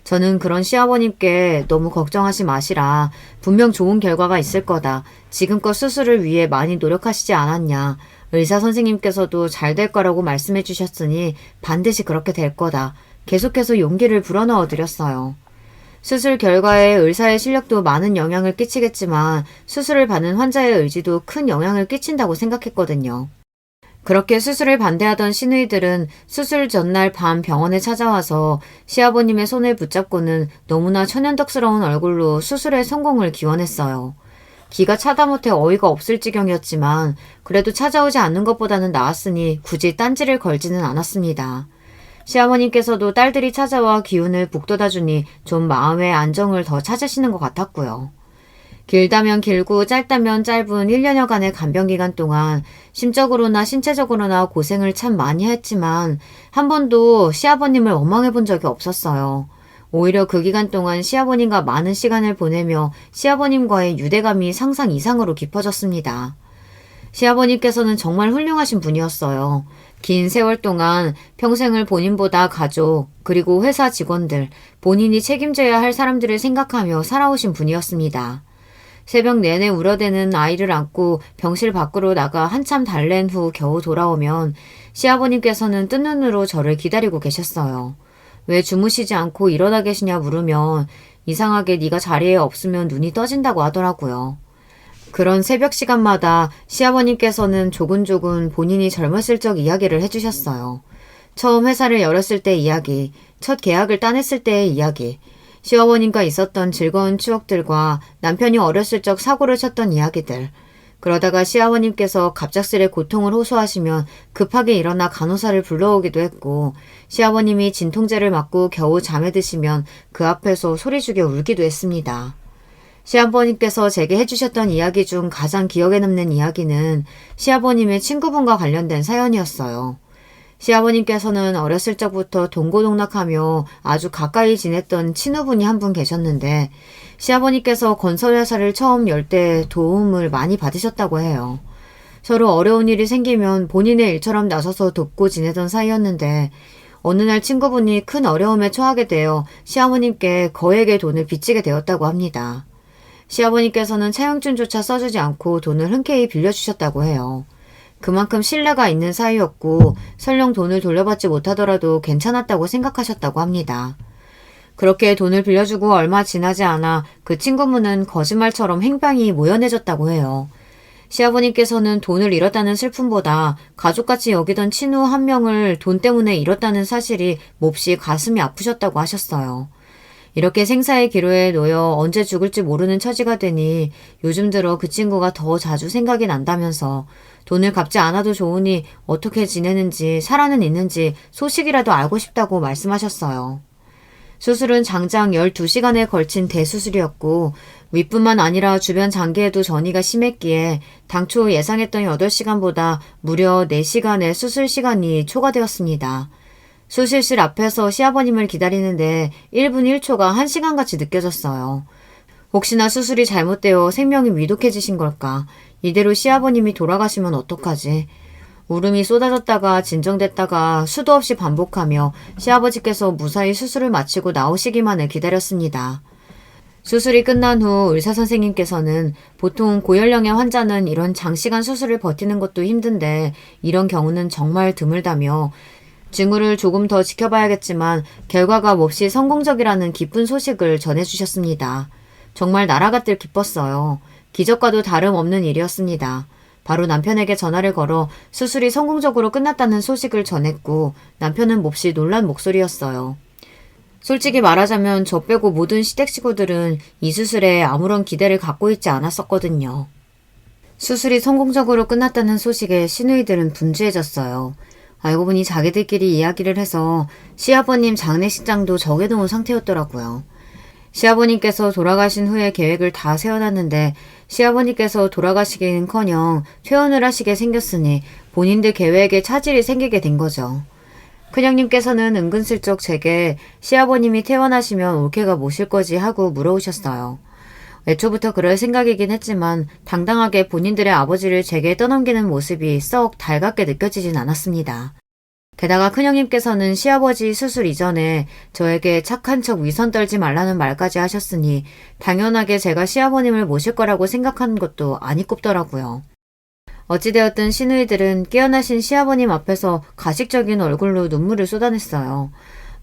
저는 그런 시아버님께 너무 걱정하지 마시라. 분명 좋은 결과가 있을 거다. 지금껏 수술을 위해 많이 노력하시지 않았냐. 의사 선생님께서도 잘 될 거라고 말씀해 주셨으니 반드시 그렇게 될 거다. 계속해서 용기를 불어넣어 드렸어요. 수술 결과에 의사의 실력도 많은 영향을 끼치겠지만 수술을 받는 환자의 의지도 큰 영향을 끼친다고 생각했거든요. 그렇게 수술을 반대하던 시누이들은 수술 전날 밤 병원에 찾아와서 시아버님의 손을 붙잡고는 너무나 천연덕스러운 얼굴로 수술의 성공을 기원했어요. 기가 차다 못해 어이가 없을 지경이었지만 그래도 찾아오지 않는 것보다는 나았으니 굳이 딴지를 걸지는 않았습니다. 시아버님께서도 딸들이 찾아와 기운을 북돋아 주니 좀 마음의 안정을 더 찾으시는 것 같았고요. 길다면 길고 짧다면 짧은 1년여간의 간병기간 동안 심적으로나 신체적으로나 고생을 참 많이 했지만 한 번도 시아버님을 원망해 본 적이 없었어요. 오히려 그 기간 동안 시아버님과 많은 시간을 보내며 시아버님과의 유대감이 상상 이상으로 깊어졌습니다. 시아버님께서는 정말 훌륭하신 분이었어요. 긴 세월 동안 평생을 본인보다 가족, 그리고 회사 직원들, 본인이 책임져야 할 사람들을 생각하며 살아오신 분이었습니다. 새벽 내내 울어대는 아이를 안고 병실 밖으로 나가 한참 달랜 후 겨우 돌아오면 시아버님께서는 뜬 눈으로 저를 기다리고 계셨어요. 왜 주무시지 않고 일어나 계시냐 물으면 이상하게 네가 자리에 없으면 눈이 떠진다고 하더라고요. 그런 새벽 시간마다 시아버님께서는 조근조근 본인이 젊었을 적 이야기를 해주셨어요. 처음 회사를 열었을 때 이야기, 첫 계약을 따냈을 때의 이야기, 시어머님과 있었던 즐거운 추억들과 남편이 어렸을 적 사고를 쳤던 이야기들. 그러다가 시아버님께서 갑작스레 고통을 호소하시면 급하게 일어나 간호사를 불러오기도 했고 시아버님이 진통제를 맞고 겨우 잠에 드시면 그 앞에서 소리죽여 울기도 했습니다. 시아버님께서 제게 해주셨던 이야기 중 가장 기억에 남는 이야기는 시아버님의 친구분과 관련된 사연이었어요. 시아버님께서는 어렸을 적부터 동고동락하며 아주 가까이 지냈던 친후분이 한 분 계셨는데 시아버님께서 건설회사를 처음 열 때 도움을 많이 받으셨다고 해요. 서로 어려운 일이 생기면 본인의 일처럼 나서서 돕고 지내던 사이였는데 어느 날 친구분이 큰 어려움에 처하게 되어 시아버님께 거액의 돈을 빚지게 되었다고 합니다. 시아버님께서는 차용증조차 써주지 않고 돈을 흔쾌히 빌려주셨다고 해요. 그만큼 신뢰가 있는 사이였고 설령 돈을 돌려받지 못하더라도 괜찮았다고 생각하셨다고 합니다. 그렇게 돈을 빌려주고 얼마 지나지 않아 그 친구분은 거짓말처럼 행방이 모연해졌다고 해요. 시아버님께서는 돈을 잃었다는 슬픔보다 가족같이 여기던 친구 한 명을 돈 때문에 잃었다는 사실이 몹시 가슴이 아프셨다고 하셨어요. 이렇게 생사의 기로에 놓여 언제 죽을지 모르는 처지가 되니 요즘 들어 그 친구가 더 자주 생각이 난다면서 돈을 갚지 않아도 좋으니 어떻게 지내는지 살아는 있는지 소식이라도 알고 싶다고 말씀하셨어요. 수술은 장장 12시간에 걸친 대수술이었고 윗뿐만 아니라 주변 장기에도 전이가 심했기에 당초 예상했던 8시간보다 무려 4시간의 수술 시간이 초과되었습니다. 수술실 앞에서 시아버님을 기다리는데 1분 1초가 1시간같이 느껴졌어요. 혹시나 수술이 잘못되어 생명이 위독해지신 걸까? 이대로 시아버님이 돌아가시면 어떡하지? 울음이 쏟아졌다가 진정됐다가 수도 없이 반복하며 시아버지께서 무사히 수술을 마치고 나오시기만을 기다렸습니다. 수술이 끝난 후 의사선생님께서는 보통 고연령의 환자는 이런 장시간 수술을 버티는 것도 힘든데 이런 경우는 정말 드물다며 징후를 조금 더 지켜봐야겠지만 결과가 몹시 성공적이라는 기쁜 소식을 전해주셨습니다. 정말 날아갔들 기뻤어요. 기적과도 다름없는 일이었습니다. 바로 남편에게 전화를 걸어 수술이 성공적으로 끝났다는 소식을 전했고 남편은 몹시 놀란 목소리였어요. 솔직히 말하자면 저 빼고 모든 시댁 식구들은 이 수술에 아무런 기대를 갖고 있지 않았었거든요. 수술이 성공적으로 끝났다는 소식에 시누이들은 분주해졌어요. 알고 보니 자기들끼리 이야기를 해서 시아버님 장례식장도 정해놓은 상태였더라고요. 시아버님께서 돌아가신 후에 계획을 다 세워놨는데 시아버님께서 돌아가시기는커녕 퇴원을 하시게 생겼으니 본인들 계획에 차질이 생기게 된 거죠. 큰형님께서는 은근슬쩍 제게 시아버님이 퇴원하시면 올케가 모실 거지 하고 물어오셨어요. 애초부터 그럴 생각이긴 했지만 당당하게 본인들의 아버지를 제게 떠넘기는 모습이 썩 달갑게 느껴지진 않았습니다. 게다가 큰형님께서는 시아버지 수술 이전에 저에게 착한 척 위선 떨지 말라는 말까지 하셨으니 당연하게 제가 시아버님을 모실 거라고 생각하는 것도 아니 꼽더라고요. 어찌되었든 시누이들은 깨어나신 시아버님 앞에서 가식적인 얼굴로 눈물을 쏟아냈어요.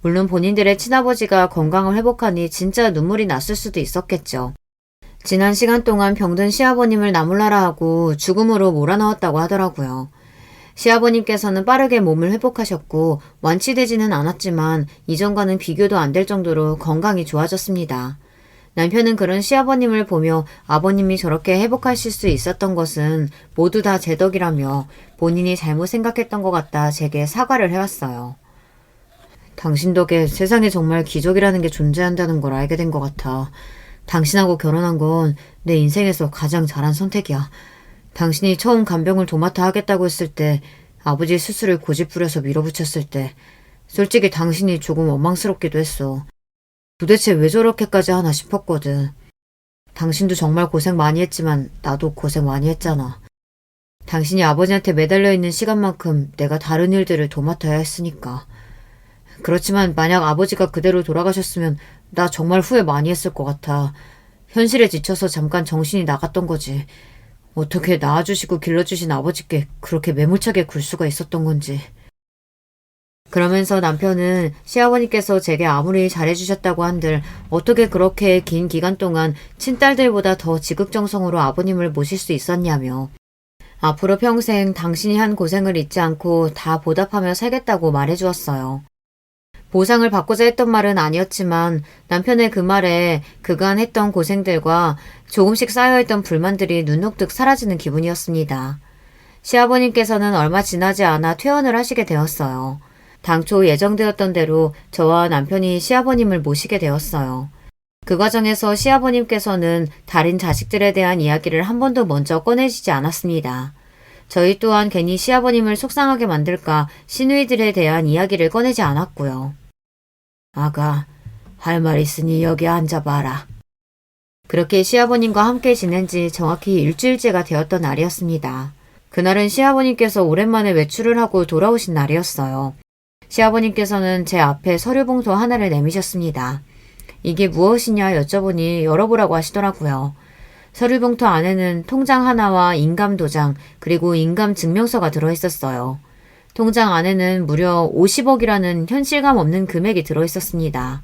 물론 본인들의 친아버지가 건강을 회복하니 진짜 눈물이 났을 수도 있었겠죠. 지난 시간 동안 병든 시아버님을 나몰라라 하고 죽음으로 몰아넣었다고 하더라고요. 시아버님께서는 빠르게 몸을 회복하셨고 완치되지는 않았지만 이전과는 비교도 안 될 정도로 건강이 좋아졌습니다. 남편은 그런 시아버님을 보며 아버님이 저렇게 회복하실 수 있었던 것은 모두 다 제 덕이라며 본인이 잘못 생각했던 것 같다 제게 사과를 해왔어요. 당신 덕에 세상에 정말 기적이라는 게 존재한다는 걸 알게 된 것 같아. 당신하고 결혼한 건 내 인생에서 가장 잘한 선택이야. 당신이 처음 간병을 도맡아 하겠다고 했을 때 아버지 수술을 고집부려서 밀어붙였을 때 솔직히 당신이 조금 원망스럽기도 했어. 도대체 왜 저렇게까지 하나 싶었거든. 당신도 정말 고생 많이 했지만 나도 고생 많이 했잖아. 당신이 아버지한테 매달려 있는 시간만큼 내가 다른 일들을 도맡아야 했으니까. 그렇지만 만약 아버지가 그대로 돌아가셨으면 나 정말 후회 많이 했을 것 같아. 현실에 지쳐서 잠깐 정신이 나갔던 거지. 어떻게 낳아주시고 길러주신 아버지께 그렇게 매몰차게 굴 수가 있었던 건지. 그러면서 남편은 시아버님께서 제게 아무리 잘해주셨다고 한들 어떻게 그렇게 긴 기간 동안 친딸들보다 더 지극정성으로 아버님을 모실 수 있었냐며 앞으로 평생 당신이 한 고생을 잊지 않고 다 보답하며 살겠다고 말해주었어요. 보상을 받고자 했던 말은 아니었지만 남편의 그 말에 그간 했던 고생들과 조금씩 쌓여있던 불만들이 눈녹듯 사라지는 기분이었습니다. 시아버님께서는 얼마 지나지 않아 퇴원을 하시게 되었어요. 당초 예정되었던 대로 저와 남편이 시아버님을 모시게 되었어요. 그 과정에서 시아버님께서는 다른 자식들에 대한 이야기를 한 번도 먼저 꺼내시지 않았습니다. 저희 또한 괜히 시아버님을 속상하게 만들까 시누이들에 대한 이야기를 꺼내지 않았고요. 아가, 할 말 있으니 여기 앉아봐라. 그렇게 시아버님과 함께 지낸 지 정확히 일주일째가 되었던 날이었습니다. 그날은 시아버님께서 오랜만에 외출을 하고 돌아오신 날이었어요. 시아버님께서는 제 앞에 서류 봉투 하나를 내미셨습니다. 이게 무엇이냐 여쭤보니 열어보라고 하시더라고요. 서류봉투 안에는 통장 하나와 인감도장 그리고 인감증명서가 들어있었어요. 통장 안에는 무려 50억이라는 현실감 없는 금액이 들어있었습니다.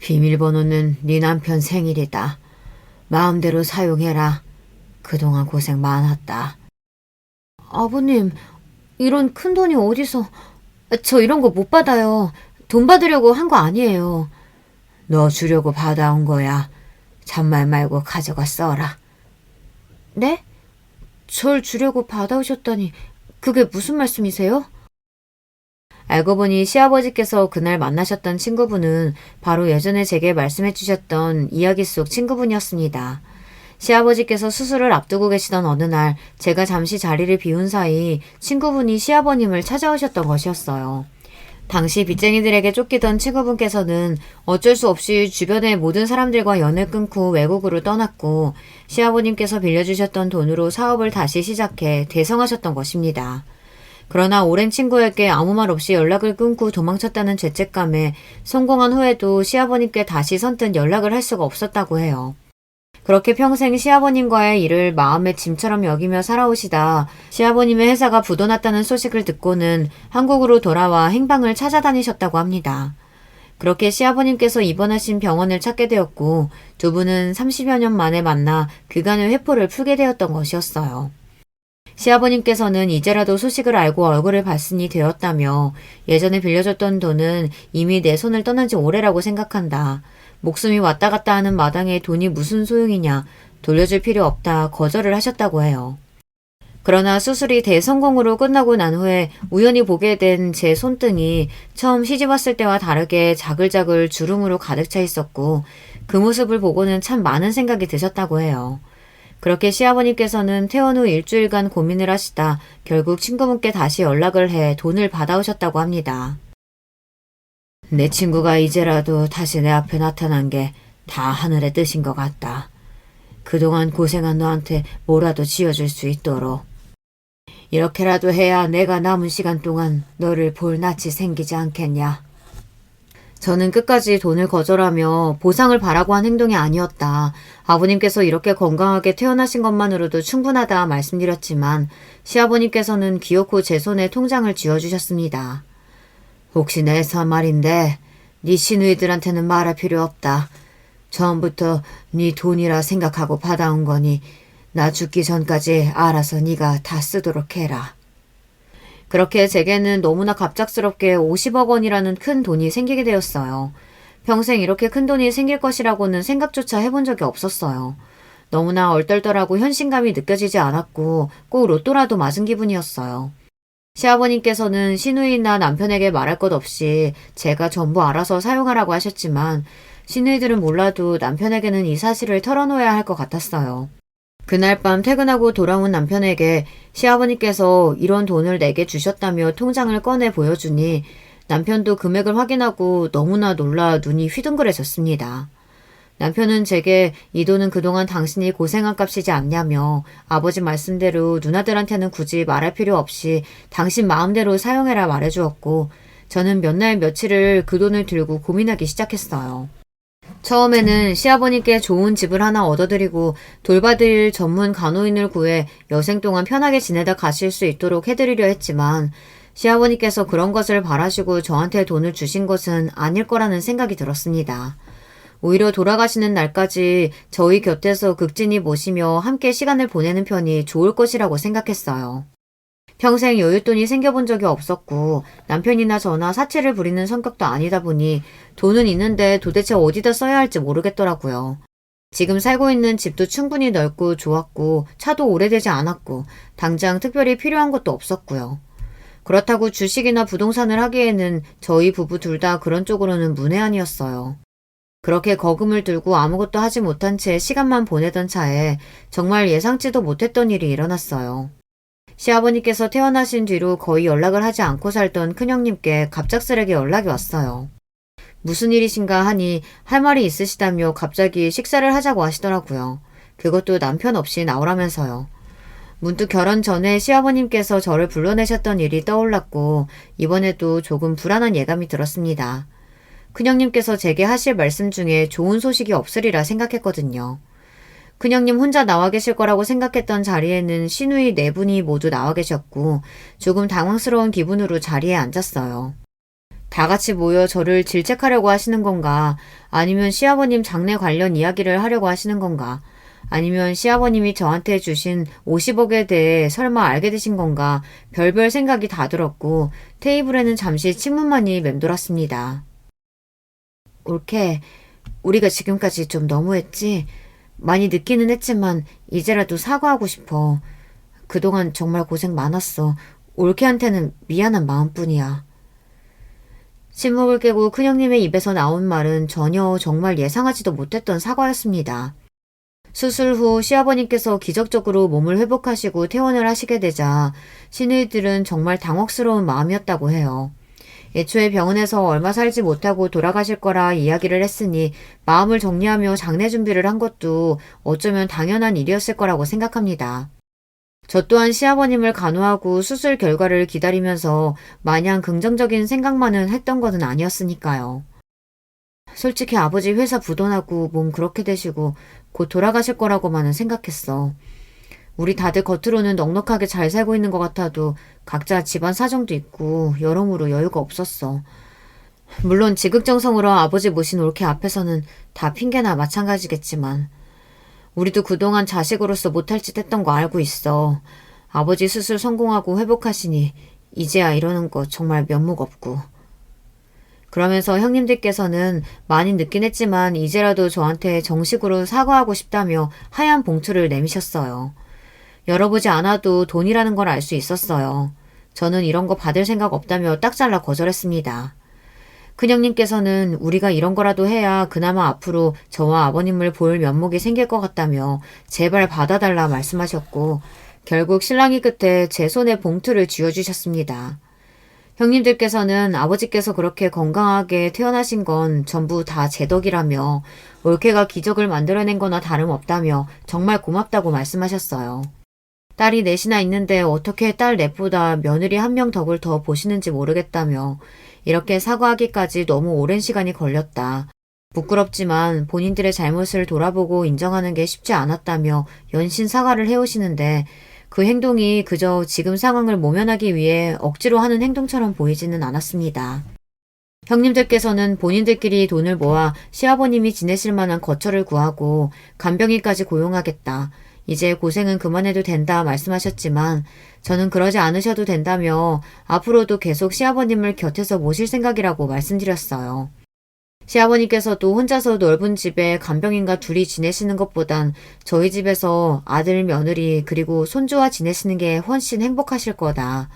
비밀번호는 네 남편 생일이다. 마음대로 사용해라. 그동안 고생 많았다. 아버님, 이런 큰 돈이 어디서... 저 이런 거 못 받아요. 돈 받으려고 한 거 아니에요. 너 주려고 받아온 거야. 잔말 말고 가져가 써라. 네? 절 주려고 받아오셨다니 그게 무슨 말씀이세요? 알고 보니 시아버지께서 그날 만나셨던 친구분은 바로 예전에 제게 말씀해 주셨던 이야기 속 친구분이었습니다. 시아버지께서 수술을 앞두고 계시던 어느 날 제가 잠시 자리를 비운 사이 친구분이 시아버님을 찾아오셨던 것이었어요. 당시 빚쟁이들에게 쫓기던 친구분께서는 어쩔 수 없이 주변의 모든 사람들과 연을 끊고 외국으로 떠났고 시아버님께서 빌려주셨던 돈으로 사업을 다시 시작해 대성하셨던 것입니다. 그러나 오랜 친구에게 아무 말 없이 연락을 끊고 도망쳤다는 죄책감에 성공한 후에도 시아버님께 다시 선뜻 연락을 할 수가 없었다고 해요. 그렇게 평생 시아버님과의 일을 마음의 짐처럼 여기며 살아오시다 시아버님의 회사가 부도났다는 소식을 듣고는 한국으로 돌아와 행방을 찾아다니셨다고 합니다. 그렇게 시아버님께서 입원하신 병원을 찾게 되었고 두 분은 30여 년 만에 만나 그간의 회포를 풀게 되었던 것이었어요. 시아버님께서는 이제라도 소식을 알고 얼굴을 봤으니 되었다며 예전에 빌려줬던 돈은 이미 내 손을 떠난 지 오래라고 생각한다. 목숨이 왔다 갔다 하는 마당에 돈이 무슨 소용이냐. 돌려줄 필요 없다. 거절을 하셨다고 해요. 그러나 수술이 대성공으로 끝나고 난 후에 우연히 보게 된 제 손등이 처음 시집 왔을 때와 다르게 자글자글 주름으로 가득 차 있었고 그 모습을 보고는 참 많은 생각이 드셨다고 해요. 그렇게 시아버님께서는 퇴원 후 일주일간 고민을 하시다 결국 친구분께 다시 연락을 해 돈을 받아오셨다고 합니다. 내 친구가 이제라도 다시 내 앞에 나타난 게 다 하늘의 뜻인 것 같다. 그동안 고생한 너한테 뭐라도 지어줄 수 있도록. 이렇게라도 해야 내가 남은 시간 동안 너를 볼 낯이 생기지 않겠냐. 저는 끝까지 돈을 거절하며 보상을 바라고 한 행동이 아니었다. 아버님께서 이렇게 건강하게 태어나신 것만으로도 충분하다 말씀드렸지만 시아버님께서는 기어코 제 손에 통장을 쥐어주셨습니다. 혹시 내서 말인데 네 시누이들한테는 말할 필요 없다. 처음부터 네 돈이라 생각하고 받아온 거니 나 죽기 전까지 알아서 네가 다 쓰도록 해라. 그렇게 제게는 너무나 갑작스럽게 50억 원이라는 큰 돈이 생기게 되었어요. 평생 이렇게 큰 돈이 생길 것이라고는 생각조차 해본 적이 없었어요. 너무나 얼떨떨하고 현실감이 느껴지지 않았고 꼭 로또라도 맞은 기분이었어요. 시아버님께서는 시누이나 남편에게 말할 것 없이 제가 전부 알아서 사용하라고 하셨지만 시누이들은 몰라도 남편에게는 이 사실을 털어놓아야 할 것 같았어요. 그날 밤 퇴근하고 돌아온 남편에게 시아버님께서 이런 돈을 내게 주셨다며 통장을 꺼내 보여주니 남편도 금액을 확인하고 너무나 놀라 눈이 휘둥그레졌습니다. 남편은 제게 이 돈은 그동안 당신이 고생한 값이지 않냐며 아버지 말씀대로 누나들한테는 굳이 말할 필요 없이 당신 마음대로 사용해라 말해주었고 저는 몇 날 며칠을 그 돈을 들고 고민하기 시작했어요. 처음에는 시아버님께 좋은 집을 하나 얻어드리고 돌봐드릴 전문 간호인을 구해 여생 동안 편하게 지내다 가실 수 있도록 해드리려 했지만 시아버님께서 그런 것을 바라시고 저한테 돈을 주신 것은 아닐 거라는 생각이 들었습니다. 오히려 돌아가시는 날까지 저희 곁에서 극진히 모시며 함께 시간을 보내는 편이 좋을 것이라고 생각했어요. 평생 여윳돈이 생겨본 적이 없었고 남편이나 저나 사치를 부리는 성격도 아니다 보니 돈은 있는데 도대체 어디다 써야 할지 모르겠더라고요. 지금 살고 있는 집도 충분히 넓고 좋았고 차도 오래되지 않았고 당장 특별히 필요한 것도 없었고요. 그렇다고 주식이나 부동산을 하기에는 저희 부부 둘 다 그런 쪽으로는 문외한이었어요. 그렇게 거금을 들고 아무것도 하지 못한 채 시간만 보내던 차에 정말 예상치도 못했던 일이 일어났어요. 시아버님께서 태어나신 뒤로 거의 연락을 하지 않고 살던 큰형님께 갑작스레게 연락이 왔어요. 무슨 일이신가 하니 할 말이 있으시다며 갑자기 식사를 하자고 하시더라고요. 그것도 남편 없이 나오라면서요. 문득 결혼 전에 시아버님께서 저를 불러내셨던 일이 떠올랐고 이번에도 조금 불안한 예감이 들었습니다. 큰형님께서 제게 하실 말씀 중에 좋은 소식이 없으리라 생각했거든요. 큰형님 혼자 나와 계실 거라고 생각했던 자리에는 시누이 네 분이 모두 나와 계셨고 조금 당황스러운 기분으로 자리에 앉았어요. 다 같이 모여 저를 질책하려고 하시는 건가? 아니면 시아버님 장례 관련 이야기를 하려고 하시는 건가? 아니면 시아버님이 저한테 주신 50억에 대해 설마 알게 되신 건가? 별별 생각이 다 들었고 테이블에는 잠시 침문만이 맴돌았습니다. 올케, 우리가 지금까지 좀 너무했지? 많이 늦기는 했지만 이제라도 사과하고 싶어. 그동안 정말 고생 많았어. 올케한테는 미안한 마음뿐이야. 침묵을 깨고 큰형님의 입에서 나온 말은 전혀 정말 예상하지도 못했던 사과였습니다. 수술 후 시아버님께서 기적적으로 몸을 회복하시고 퇴원을 하시게 되자 시누이들은 정말 당혹스러운 마음이었다고 해요. 애초에 병원에서 얼마 살지 못하고 돌아가실 거라 이야기를 했으니 마음을 정리하며 장례 준비를 한 것도 어쩌면 당연한 일이었을 거라고 생각합니다. 저 또한 시아버님을 간호하고 수술 결과를 기다리면서 마냥 긍정적인 생각만은 했던 것은 아니었으니까요. 솔직히 아버지 회사 부도나고 몸 그렇게 되시고 곧 돌아가실 거라고만은 생각했어. 우리 다들 겉으로는 넉넉하게 잘 살고 있는 것 같아도 각자 집안 사정도 있고 여러모로 여유가 없었어. 물론 지극정성으로 아버지 모신 올케 앞에서는 다 핑계나 마찬가지겠지만 우리도 그동안 자식으로서 못할 짓 했던 거 알고 있어. 아버지 수술 성공하고 회복하시니 이제야 이러는 거 정말 면목 없고. 그러면서 형님들께서는 많이 늦긴 했지만 이제라도 저한테 정식으로 사과하고 싶다며 하얀 봉투를 내미셨어요. 열어보지 않아도 돈이라는 걸 알 수 있었어요. 저는 이런 거 받을 생각 없다며 딱 잘라 거절했습니다. 큰형님께서는 우리가 이런 거라도 해야 그나마 앞으로 저와 아버님을 볼 면목이 생길 것 같다며 제발 받아달라 말씀하셨고 결국 신랑이 끝에 제 손에 봉투를 쥐어주셨습니다. 형님들께서는 아버지께서 그렇게 건강하게 태어나신 건 전부 다 제 덕이라며 올케가 기적을 만들어낸 거나 다름없다며 정말 고맙다고 말씀하셨어요. 딸이 넷이나 있는데 어떻게 딸 넷보다 며느리 한 명 덕을 더 보시는지 모르겠다며 이렇게 사과하기까지 너무 오랜 시간이 걸렸다. 부끄럽지만 본인들의 잘못을 돌아보고 인정하는 게 쉽지 않았다며 연신 사과를 해오시는데 그 행동이 그저 지금 상황을 모면하기 위해 억지로 하는 행동처럼 보이지는 않았습니다. 형님들께서는 본인들끼리 돈을 모아 시아버님이 지내실 만한 거처를 구하고 간병인까지 고용하겠다. 이제 고생은 그만해도 된다 말씀하셨지만 저는 그러지 않으셔도 된다며 앞으로도 계속 시아버님을 곁에서 모실 생각이라고 말씀드렸어요. 시아버님께서도 혼자서 넓은 집에 간병인과 둘이 지내시는 것보단 저희 집에서 아들, 며느리 그리고 손주와 지내시는 게 훨씬 행복하실 거다.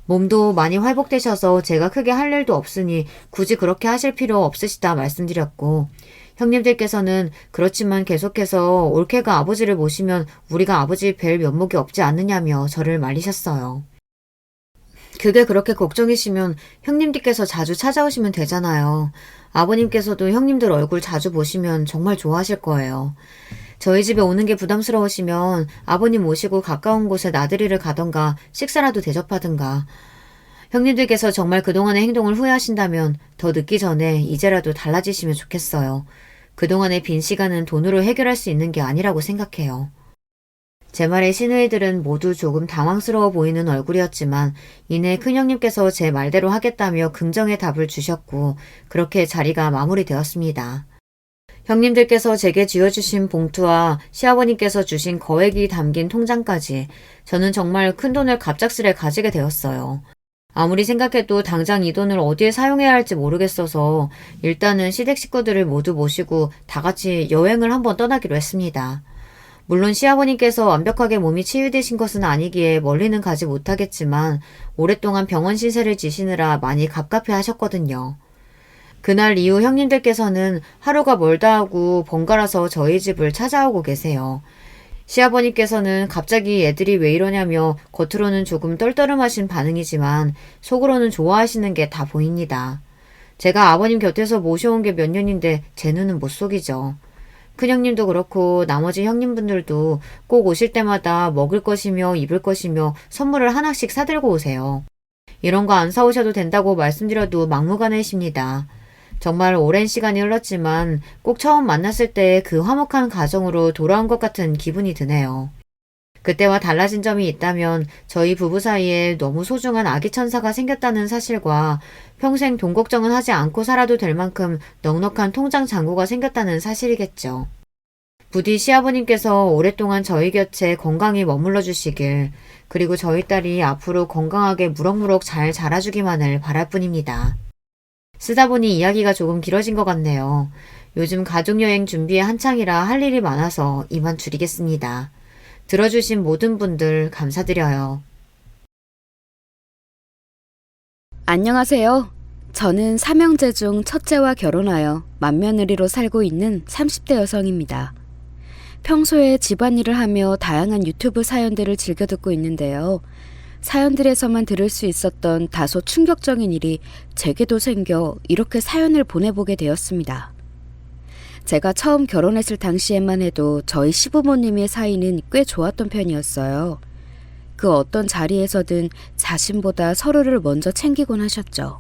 몸도 많이 회복되셔서 제가 크게 할 일도 없으니 굳이 그렇게 하실 필요 없으시다 말씀드렸고 형님들께서는 그렇지만 계속해서 올케가 아버지를 모시면 우리가 아버지 뵐 면목이 없지 않느냐며 저를 말리셨어요. 그게 그렇게 걱정이시면 형님들께서 자주 찾아오시면 되잖아요. 아버님께서도 형님들 얼굴 자주 보시면 정말 좋아하실 거예요. 저희 집에 오는 게 부담스러우시면 아버님 모시고 가까운 곳에 나들이를 가던가 식사라도 대접하든가. 형님들께서 정말 그동안의 행동을 후회하신다면 더 늦기 전에 이제라도 달라지시면 좋겠어요. 그동안의 빈 시간은 돈으로 해결할 수 있는 게 아니라고 생각해요. 제 말에 시누이들은 모두 조금 당황스러워 보이는 얼굴이었지만 이내 큰형님께서 제 말대로 하겠다며 긍정의 답을 주셨고 그렇게 자리가 마무리되었습니다. 형님들께서 제게 쥐어주신 봉투와 시아버님께서 주신 거액이 담긴 통장까지 저는 정말 큰돈을 갑작스레 가지게 되었어요. 아무리 생각해도 당장 이 돈을 어디에 사용해야 할지 모르겠어서 일단은 시댁 식구들을 모두 모시고 다 같이 여행을 한번 떠나기로 했습니다. 물론 시아버님께서 완벽하게 몸이 치유되신 것은 아니기에 멀리는 가지 못하겠지만 오랫동안 병원 신세를 지시느라 많이 갑갑해 하셨거든요. 그날 이후 형님들께서는 하루가 멀다 하고 번갈아서 저희 집을 찾아오고 계세요. 시아버님께서는 갑자기 애들이 왜 이러냐며 겉으로는 조금 떨떠름하신 반응이지만 속으로는 좋아하시는 게 다 보입니다. 제가 아버님 곁에서 모셔온 게 몇 년인데 제 눈은 못 속이죠. 큰형님도 그렇고 나머지 형님분들도 꼭 오실 때마다 먹을 것이며 입을 것이며 선물을 하나씩 사들고 오세요. 이런 거 안 사오셔도 된다고 말씀드려도 막무가내이십니다. 정말 오랜 시간이 흘렀지만 꼭 처음 만났을 때 그 화목한 가정으로 돌아온 것 같은 기분이 드네요. 그때와 달라진 점이 있다면 저희 부부 사이에 너무 소중한 아기 천사가 생겼다는 사실과 평생 돈 걱정은 하지 않고 살아도 될 만큼 넉넉한 통장 잔고가 생겼다는 사실이겠죠. 부디 시아버님께서 오랫동안 저희 곁에 건강히 머물러 주시길, 그리고 저희 딸이 앞으로 건강하게 무럭무럭 잘 자라주기만을 바랄 뿐입니다. 쓰다 보니 이야기가 조금 길어진 것 같네요. 요즘 가족여행 준비에 한창이라 할 일이 많아서 이만 줄이겠습니다. 들어주신 모든 분들 감사드려요. 안녕하세요. 저는 삼형제 중 첫째와 결혼하여 맏며느리로 살고 있는 30대 여성입니다. 평소에 집안일을 하며 다양한 유튜브 사연들을 즐겨 듣고 있는데요. 사연들에서만 들을 수 있었던 다소 충격적인 일이 제게도 생겨 이렇게 사연을 보내보게 되었습니다. 제가 처음 결혼했을 당시에만 해도 저희 시부모님의 사이는 꽤 좋았던 편이었어요. 그 어떤 자리에서든 자신보다 서로를 먼저 챙기곤 하셨죠.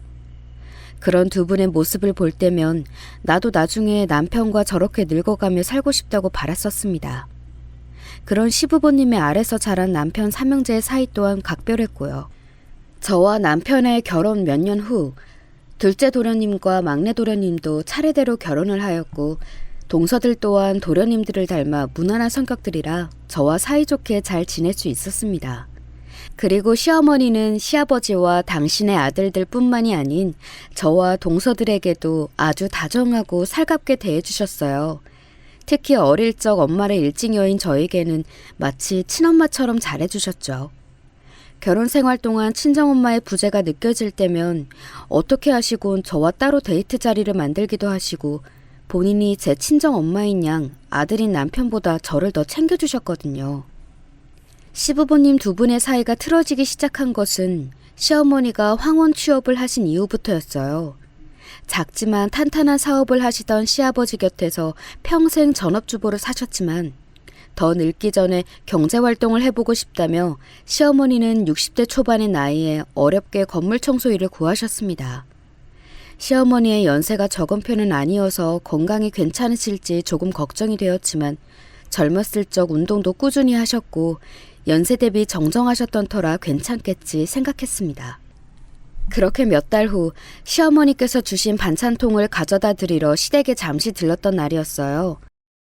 그런 두 분의 모습을 볼 때면 나도 나중에 남편과 저렇게 늙어가며 살고 싶다고 바랐었습니다. 그런 시부모님의 아래서 자란 남편 삼형제의 사이 또한 각별했고요. 저와 남편의 결혼 몇 년 후 둘째 도련님과 막내 도련님도 차례대로 결혼을 하였고, 동서들 또한 도련님들을 닮아 무난한 성격들이라 저와 사이좋게 잘 지낼 수 있었습니다. 그리고 시어머니는 시아버지와 당신의 아들들 뿐만이 아닌 저와 동서들에게도 아주 다정하고 살갑게 대해주셨어요. 특히 어릴 적 엄마를 일찍 여인 저에게는 마치 친엄마처럼 잘해주셨죠. 결혼 생활 동안 친정엄마의 부재가 느껴질 때면 어떻게 하시곤 저와 따로 데이트 자리를 만들기도 하시고, 본인이 제 친정엄마인 양 아들인 남편보다 저를 더 챙겨주셨거든요. 시부모님 두 분의 사이가 틀어지기 시작한 것은 시어머니가 황혼 취업을 하신 이후부터였어요. 작지만 탄탄한 사업을 하시던 시아버지 곁에서 평생 전업주부로 사셨지만, 더 늙기 전에 경제활동을 해보고 싶다며 시어머니는 60대 초반의 나이에 어렵게 건물 청소 일을 구하셨습니다. 시어머니의 연세가 적은 편은 아니어서 건강이 괜찮으실지 조금 걱정이 되었지만, 젊었을 적 운동도 꾸준히 하셨고 연세 대비 정정하셨던 터라 괜찮겠지 생각했습니다. 그렇게 몇 달 후 시어머니께서 주신 반찬통을 가져다 드리러 시댁에 잠시 들렀던 날이었어요.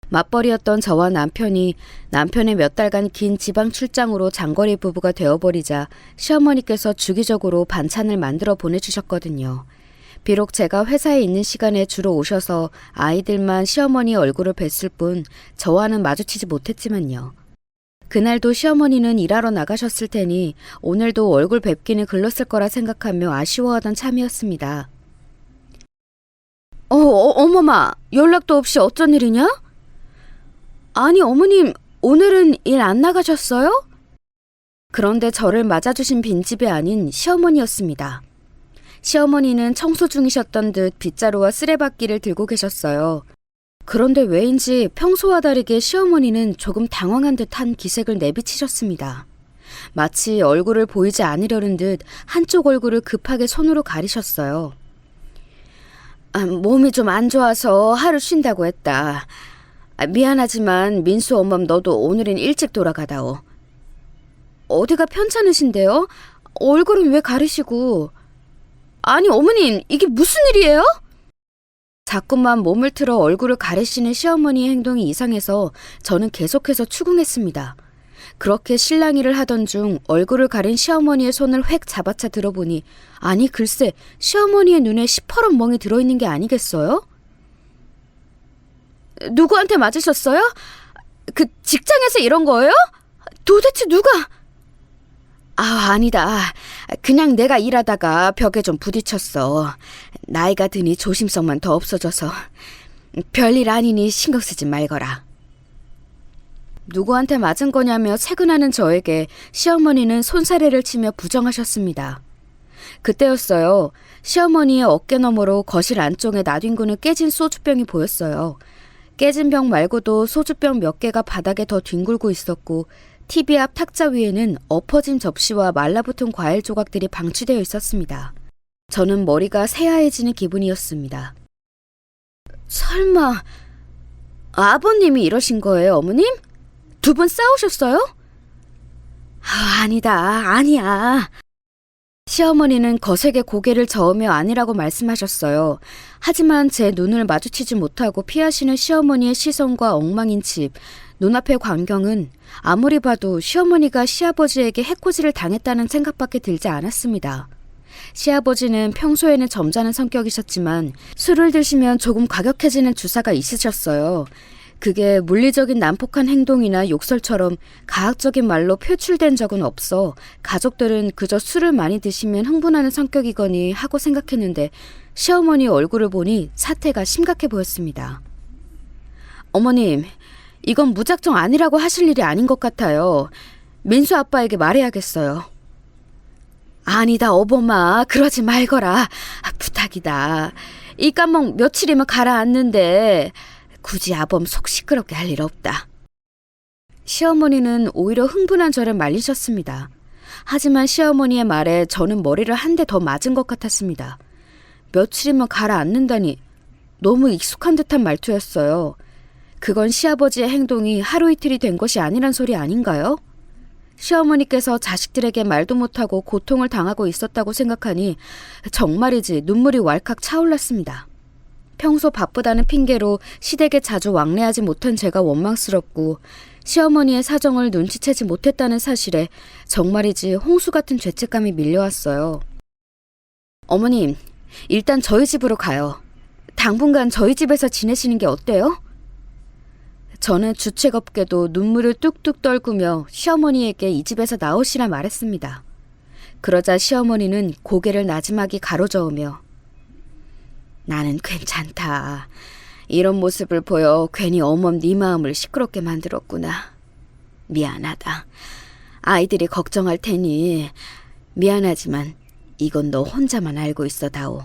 맞벌이였던 저와 남편이 남편의 몇 달간 긴 지방 출장으로 장거리 부부가 되어버리자 시어머니께서 주기적으로 반찬을 만들어 보내주셨거든요. 비록 제가 회사에 있는 시간에 주로 오셔서 아이들만 시어머니 얼굴을 뵀을 뿐 저와는 마주치지 못했지만요. 그날도 시어머니는 일하러 나가셨을 테니 오늘도 얼굴 뵙기는 글렀을 거라 생각하며 아쉬워하던 참이었습니다. 어머마, 연락도 없이 어쩐 일이냐? 아니 어머님, 오늘은 일 안 나가셨어요? 그런데 저를 맞아주신 빈집이 아닌 시어머니였습니다. 시어머니는 청소 중이셨던 듯 빗자루와 쓰레받기를 들고 계셨어요. 그런데 왜인지 평소와 다르게 시어머니는 조금 당황한 듯한 기색을 내비치셨습니다. 마치 얼굴을 보이지 않으려는 듯 한쪽 얼굴을 급하게 손으로 가리셨어요. 몸이 좀 안 좋아서 하루 쉰다고 했다. 미안하지만 민수 엄맘 너도 오늘은 일찍 돌아가다오. 어디가 편찮으신데요? 얼굴은 왜 가리시고. 아니 어머님, 이게 무슨 일이에요? 자꾸만 몸을 틀어 얼굴을 가리시는 시어머니의 행동이 이상해서 저는 계속해서 추궁했습니다. 그렇게 실랑이를 하던 중 얼굴을 가린 시어머니의 손을 획 잡아채 들어보니, 아니 글쎄 시어머니의 눈에 시퍼런 멍이 들어있는 게 아니겠어요? 누구한테 맞으셨어요? 그 직장에서 이런 거예요? 도대체 누가? 아니다. 그냥 내가 일하다가 벽에 좀 부딪혔어. 나이가 드니 조심성만 더 없어져서. 별일 아니니 신경 쓰지 말거라. 누구한테 맞은 거냐며 채근하는 저에게 시어머니는 손사래를 치며 부정하셨습니다. 그때였어요. 시어머니의 어깨 너머로 거실 안쪽에 나뒹구는 깨진 소주병이 보였어요. 깨진 병 말고도 소주병 몇 개가 바닥에 더 뒹굴고 있었고, TV 앞 탁자 위에는 엎어진 접시와 말라붙은 과일 조각들이 방치되어 있었습니다. 저는 머리가 새하얘지는 기분이었습니다. 설마 아버님이 이러신 거예요, 어머님? 두 분 싸우셨어요? 아니다, 아니야. 시어머니는 거세게 고개를 저으며 아니라고 말씀하셨어요. 하지만 제 눈을 마주치지 못하고 피하시는 시어머니의 시선과 엉망인 집, 눈앞의 광경은 아무리 봐도 시어머니가 시아버지에게 해코지를 당했다는 생각밖에 들지 않았습니다. 시아버지는 평소에는 점잖은 성격이셨지만 술을 드시면 조금 과격해지는 주사가 있으셨어요. 그게 물리적인 난폭한 행동이나 욕설처럼 가학적인 말로 표출된 적은 없어 가족들은 그저 술을 많이 드시면 흥분하는 성격이거니 하고 생각했는데 시어머니 얼굴을 보니 사태가 심각해 보였습니다. 어머님, 이건 무작정 아니라고 하실 일이 아닌 것 같아요. 민수 아빠에게 말해야겠어요. 아니다, 어버마. 그러지 말거라. 부탁이다. 이 감목 며칠이면 가라앉는데 굳이 아범 속 시끄럽게 할 일 없다. 시어머니는 오히려 흥분한 저를 말리셨습니다. 하지만 시어머니의 말에 저는 머리를 한 대 더 맞은 것 같았습니다. 며칠이면 가라앉는다니 너무 익숙한 듯한 말투였어요. 그건 시아버지의 행동이 하루 이틀이 된 것이 아니란 소리 아닌가요? 시어머니께서 자식들에게 말도 못하고 고통을 당하고 있었다고 생각하니 정말이지 눈물이 왈칵 차올랐습니다. 평소 바쁘다는 핑계로 시댁에 자주 왕래하지 못한 제가 원망스럽고 시어머니의 사정을 눈치채지 못했다는 사실에 정말이지 홍수 같은 죄책감이 밀려왔어요. 어머님, 일단 저희 집으로 가요. 당분간 저희 집에서 지내시는 게 어때요? 저는 주책없게도 눈물을 뚝뚝 떨구며 시어머니에게 이 집에서 나오시라 말했습니다. 그러자 시어머니는 고개를 나지막이 가로저으며 나는 괜찮다. 이런 모습을 보여 괜히 어멈 네 마음을 시끄럽게 만들었구나. 미안하다. 아이들이 걱정할 테니 미안하지만 이건 너 혼자만 알고 있어 다오.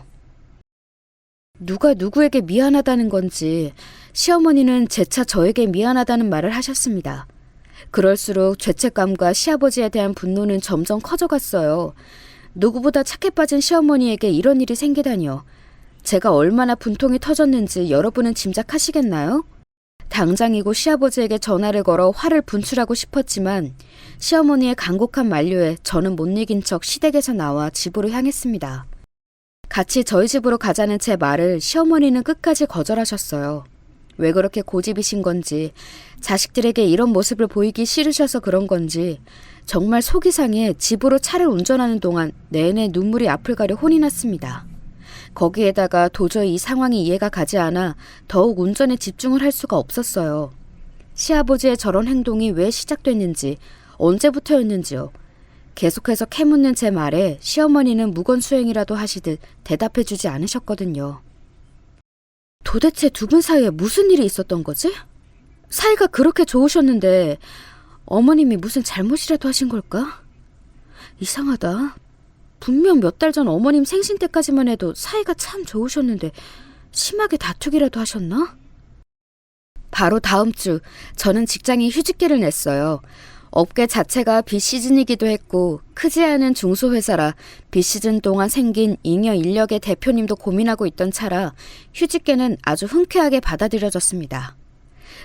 누가 누구에게 미안하다는 건지 시어머니는 재차 저에게 미안하다는 말을 하셨습니다. 그럴수록 죄책감과 시아버지에 대한 분노는 점점 커져갔어요. 누구보다 착해 빠진 시어머니에게 이런 일이 생기다니요. 제가 얼마나 분통이 터졌는지 여러분은 짐작하시겠나요? 당장이고 시아버지에게 전화를 걸어 화를 분출하고 싶었지만 시어머니의 간곡한 만류에 저는 못 이긴 척 시댁에서 나와 집으로 향했습니다. 같이 저희 집으로 가자는 제 말을 시어머니는 끝까지 거절하셨어요. 왜 그렇게 고집이신 건지, 자식들에게 이런 모습을 보이기 싫으셔서 그런 건지 정말 속이 상해 집으로 차를 운전하는 동안 내내 눈물이 앞을 가려 혼이 났습니다. 거기에다가 도저히 이 상황이 이해가 가지 않아 더욱 운전에 집중을 할 수가 없었어요. 시아버지의 저런 행동이 왜 시작됐는지, 언제부터였는지요. 계속해서 캐묻는 제 말에 시어머니는 무건수행이라도 하시듯 대답해주지 않으셨거든요. 도대체 두 분 사이에 무슨 일이 있었던 거지? 사이가 그렇게 좋으셨는데 어머님이 무슨 잘못이라도 하신 걸까? 이상하다. 분명 몇 달 전 어머님 생신 때까지만 해도 사이가 참 좋으셨는데 심하게 다투기라도 하셨나? 바로 다음 주 저는 직장에 휴직계를 냈어요. 업계 자체가 비시즌이기도 했고 크지 않은 중소회사라 비시즌 동안 생긴 잉여 인력의 대표님도 고민하고 있던 차라 휴직계는 아주 흔쾌하게 받아들여졌습니다.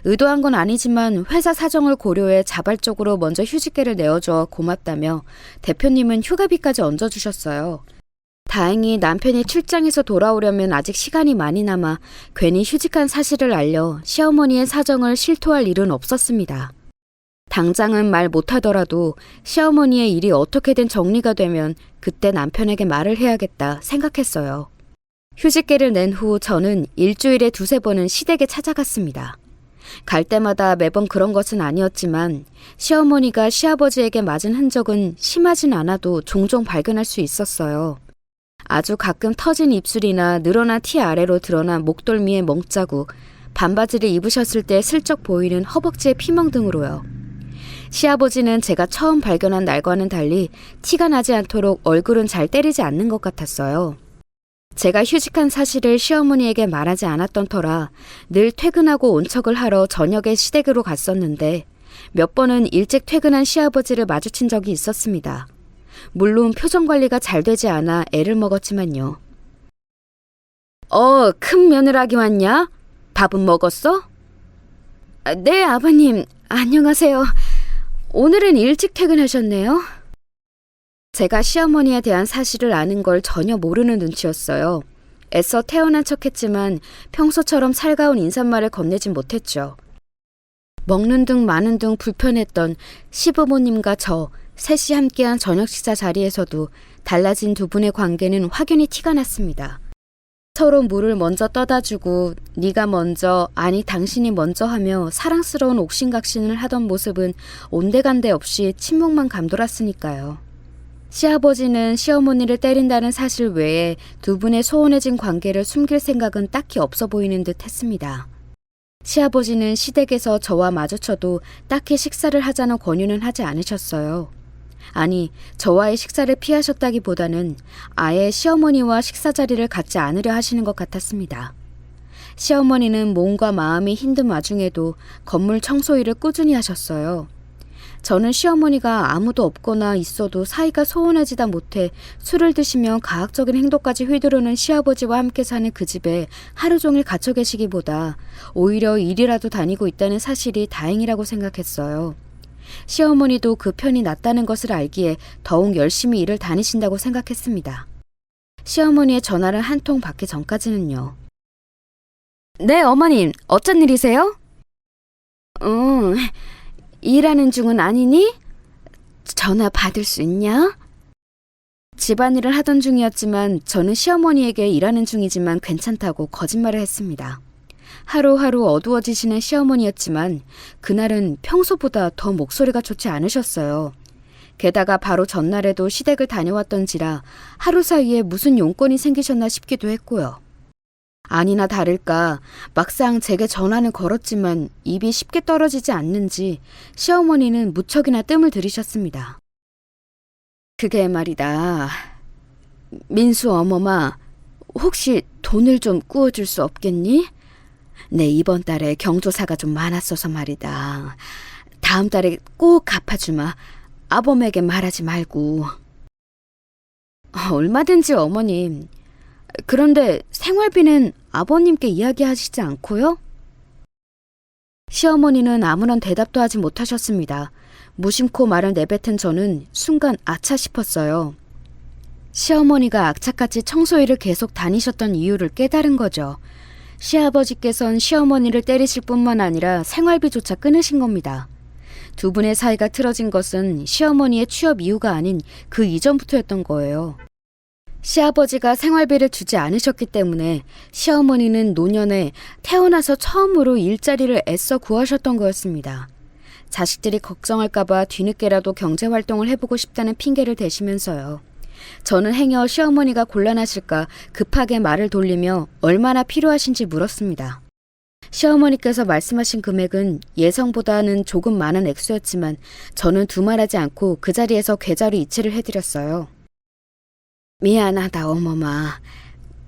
의도한 건 아니지만 회사 사정을 고려해 자발적으로 먼저 휴직계를 내어줘 고맙다며 대표님은 휴가비까지 얹어주셨어요. 다행히 남편이 출장에서 돌아오려면 아직 시간이 많이 남아 괜히 휴직한 사실을 알려 시어머니의 사정을 실토할 일은 없었습니다. 당장은 말 못하더라도 시어머니의 일이 어떻게든 정리가 되면 그때 남편에게 말을 해야겠다 생각했어요. 휴직계를 낸 후 저는 일주일에 2-3번은 시댁에 찾아갔습니다. 갈 때마다 매번 그런 것은 아니었지만 시어머니가 시아버지에게 맞은 흔적은 심하진 않아도 종종 발견할 수 있었어요. 아주 가끔 터진 입술이나 늘어난 티 아래로 드러난 목덜미의 멍자국, 반바지를 입으셨을 때 슬쩍 보이는 허벅지의 피멍 등으로요. 시아버지는 제가 처음 발견한 날과는 달리 티가 나지 않도록 얼굴은 잘 때리지 않는 것 같았어요. 제가 휴직한 사실을 시어머니에게 말하지 않았던 터라 늘 퇴근하고 온 척을 하러 저녁에 시댁으로 갔었는데 몇 번은 일찍 퇴근한 시아버지를 마주친 적이 있었습니다. 물론 표정 관리가 잘 되지 않아 애를 먹었지만요. 큰 며느라기 왔냐? 밥은 먹었어? 네, 아버님. 안녕하세요. 오늘은 일찍 퇴근하셨네요. 제가 시어머니에 대한 사실을 아는 걸 전혀 모르는 눈치였어요. 애써 태어난 척했지만 평소처럼 살가운 인사말을 건네진 못했죠. 먹는 둥 마는 둥 불편했던 시부모님과 저 셋이 함께한 저녁 식사 자리에서도 달라진 두 분의 관계는 확연히 티가 났습니다. 서로 물을 먼저 떠다주고 네가 먼저, 아니 당신이 먼저 하며 사랑스러운 옥신각신을 하던 모습은 온데간데 없이 침묵만 감돌았으니까요. 시아버지는 시어머니를 때린다는 사실 외에 두 분의 소원해진 관계를 숨길 생각은 딱히 없어 보이는 듯 했습니다. 시아버지는 시댁에서 저와 마주쳐도 딱히 식사를 하자는 권유는 하지 않으셨어요. 아니, 저와의 식사를 피하셨다기보다는 아예 시어머니와 식사 자리를 갖지 않으려 하시는 것 같았습니다. 시어머니는 몸과 마음이 힘든 와중에도 건물 청소일을 꾸준히 하셨어요. 저는 시어머니가 아무도 없거나 있어도 사이가 소원해지다 못해 술을 드시며 가학적인 행동까지 휘두르는 시아버지와 함께 사는 그 집에 하루 종일 갇혀 계시기보다 오히려 일이라도 다니고 있다는 사실이 다행이라고 생각했어요. 시어머니도 그 편이 낫다는 것을 알기에 더욱 열심히 일을 다니신다고 생각했습니다. 시어머니의 전화를 한 통 받기 전까지는요. 네, 어머님. 어쩐 일이세요? 일하는 중은 아니니? 전화 받을 수 있냐? 집안일을 하던 중이었지만 저는 시어머니에게 일하는 중이지만 괜찮다고 거짓말을 했습니다. 하루하루 어두워지시는 시어머니였지만 그날은 평소보다 더 목소리가 좋지 않으셨어요. 게다가 바로 전날에도 시댁을 다녀왔던지라 하루 사이에 무슨 용건이 생기셨나 싶기도 했고요. 아니나 다를까 막상 제게 전화는 걸었지만 입이 쉽게 떨어지지 않는지 시어머니는 무척이나 뜸을 들이셨습니다. 그게 말이다. 민수 어머마, 혹시 돈을 좀 꾸어줄 수 없겠니? 내 이번 달에 경조사가 좀 많았어서 말이다. 다음 달에 꼭 갚아주마. 아범에게 말하지 말고. 얼마든지 어머님. 그런데 생활비는 아버님께 이야기하시지 않고요? 시어머니는 아무런 대답도 하지 못하셨습니다. 무심코 말을 내뱉은 저는 순간 아차 싶었어요. 시어머니가 악착같이 청소일을 계속 다니셨던 이유를 깨달은 거죠. 시아버지께선 시어머니를 때리실 뿐만 아니라 생활비조차 끊으신 겁니다. 두 분의 사이가 틀어진 것은 시어머니의 취업 이유가 아닌 그 이전부터였던 거예요. 시아버지가 생활비를 주지 않으셨기 때문에 시어머니는 노년에 태어나서 처음으로 일자리를 애써 구하셨던 거였습니다. 자식들이 걱정할까봐 뒤늦게라도 경제활동을 해보고 싶다는 핑계를 대시면서요. 저는 행여 시어머니가 곤란하실까 급하게 말을 돌리며 얼마나 필요하신지 물었습니다. 시어머니께서 말씀하신 금액은 예상보다는 조금 많은 액수였지만 저는 두말하지 않고 그 자리에서 계좌로 이체를 해드렸어요. 미안하다 어머마.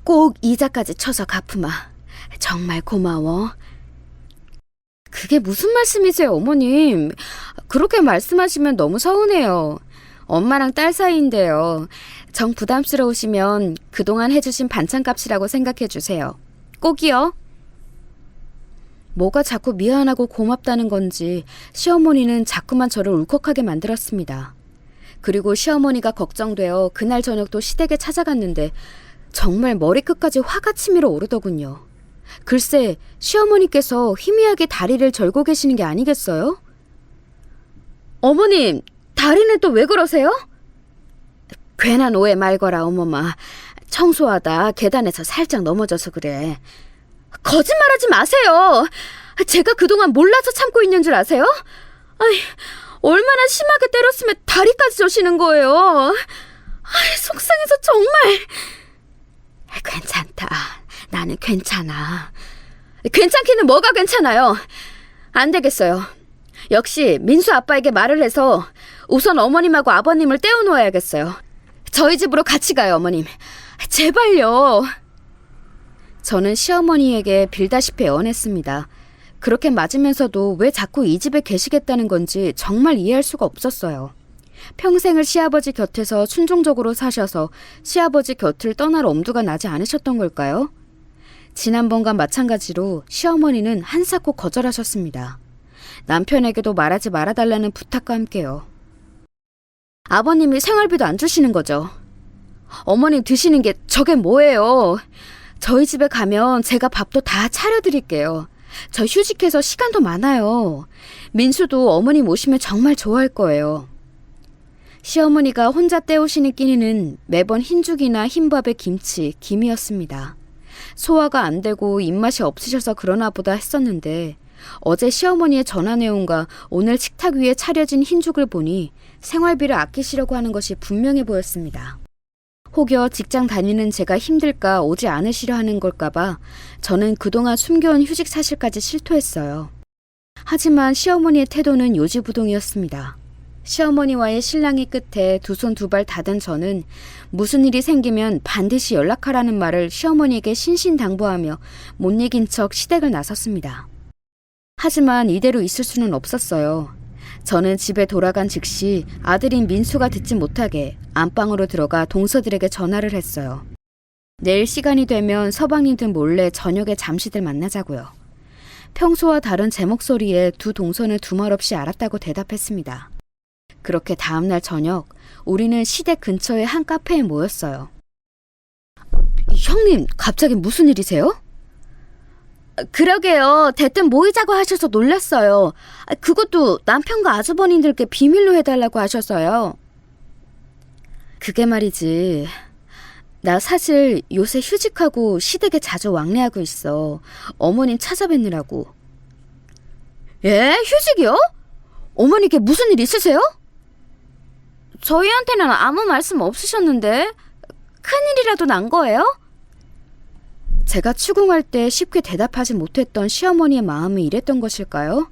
꼭 이자까지 쳐서 갚으마. 정말 고마워. 그게 무슨 말씀이세요 어머님. 그렇게 말씀하시면 너무 서운해요. 엄마랑 딸 사이인데요. 정 부담스러우시면 그동안 해주신 반찬값이라고 생각해 주세요. 꼭이요. 뭐가 자꾸 미안하고 고맙다는 건지 시어머니는 자꾸만 저를 울컥하게 만들었습니다. 그리고 시어머니가 걱정되어 그날 저녁도 시댁에 찾아갔는데 정말 머리끝까지 화가 치밀어 오르더군요. 글쎄 시어머니께서 희미하게 다리를 절고 계시는 게 아니겠어요? 어머님, 다리는 또 왜 그러세요? 괜한 오해 말거라 어머마. 청소하다 계단에서 살짝 넘어져서 그래. 거짓말하지 마세요. 제가 그동안 몰라서 참고 있는 줄 아세요? 아이, 얼마나 심하게 때렸으면 다리까지 저시는 거예요. 아이, 속상해서 정말. 괜찮다. 나는 괜찮아. 괜찮기는 뭐가 괜찮아요. 안 되겠어요. 역시 민수 아빠에게 말을 해서 우선 어머님하고 아버님을 떼어놓아야겠어요. 저희 집으로 같이 가요, 어머님. 제발요. 저는 시어머니에게 빌다시피 애원했습니다. 그렇게 맞으면서도 왜 자꾸 이 집에 계시겠다는 건지 정말 이해할 수가 없었어요. 평생을 시아버지 곁에서 순종적으로 사셔서 시아버지 곁을 떠날 엄두가 나지 않으셨던 걸까요? 지난번과 마찬가지로 시어머니는 한사코 거절하셨습니다. 남편에게도 말하지 말아달라는 부탁과 함께요. 아버님이 생활비도 안 주시는 거죠. 어머님 드시는 게 저게 뭐예요? 저희 집에 가면 제가 밥도 다 차려드릴게요. 저 휴직해서 시간도 많아요. 민수도 어머님 오시면 정말 좋아할 거예요. 시어머니가 혼자 때우시는 끼니는 매번 흰죽이나 흰밥에 김치, 김이었습니다. 소화가 안 되고 입맛이 없으셔서 그러나 보다 했었는데 어제 시어머니의 전화 내용과 오늘 식탁 위에 차려진 흰죽을 보니 생활비를 아끼시려고 하는 것이 분명해 보였습니다. 혹여 직장 다니는 제가 힘들까 오지 않으시려 하는 걸까봐 저는 그동안 숨겨온 휴직 사실까지 실토했어요. 하지만 시어머니의 태도는 요지부동이었습니다. 시어머니와의 실랑이 끝에 두 손 두 발 닫은 저는 무슨 일이 생기면 반드시 연락하라는 말을 시어머니에게 신신당부하며 못 이긴 척 시댁을 나섰습니다. 하지만 이대로 있을 수는 없었어요. 저는 집에 돌아간 즉시 아들인 민수가 듣지 못하게 안방으로 들어가 동서들에게 전화를 했어요. 내일 시간이 되면 서방님들 몰래 저녁에 잠시들 만나자고요. 평소와 다른 제 목소리에 두 동서는 두말 없이 알았다고 대답했습니다. 그렇게 다음날 저녁 우리는 시댁 근처의 한 카페에 모였어요. 형님, 갑자기 무슨 일이세요? 그러게요. 대뜸 모이자고 하셔서 놀랐어요. 그것도 남편과 아주버님들께 비밀로 해달라고 하셔서요. 그게 말이지. 나 사실 요새 휴직하고 시댁에 자주 왕래하고 있어. 어머님 찾아뵙느라고. 예? 휴직이요? 어머니께 무슨 일 있으세요? 저희한테는 아무 말씀 없으셨는데 큰일이라도 난 거예요? 제가 추궁할 때 쉽게 대답하지 못했던 시어머니의 마음이 이랬던 것일까요?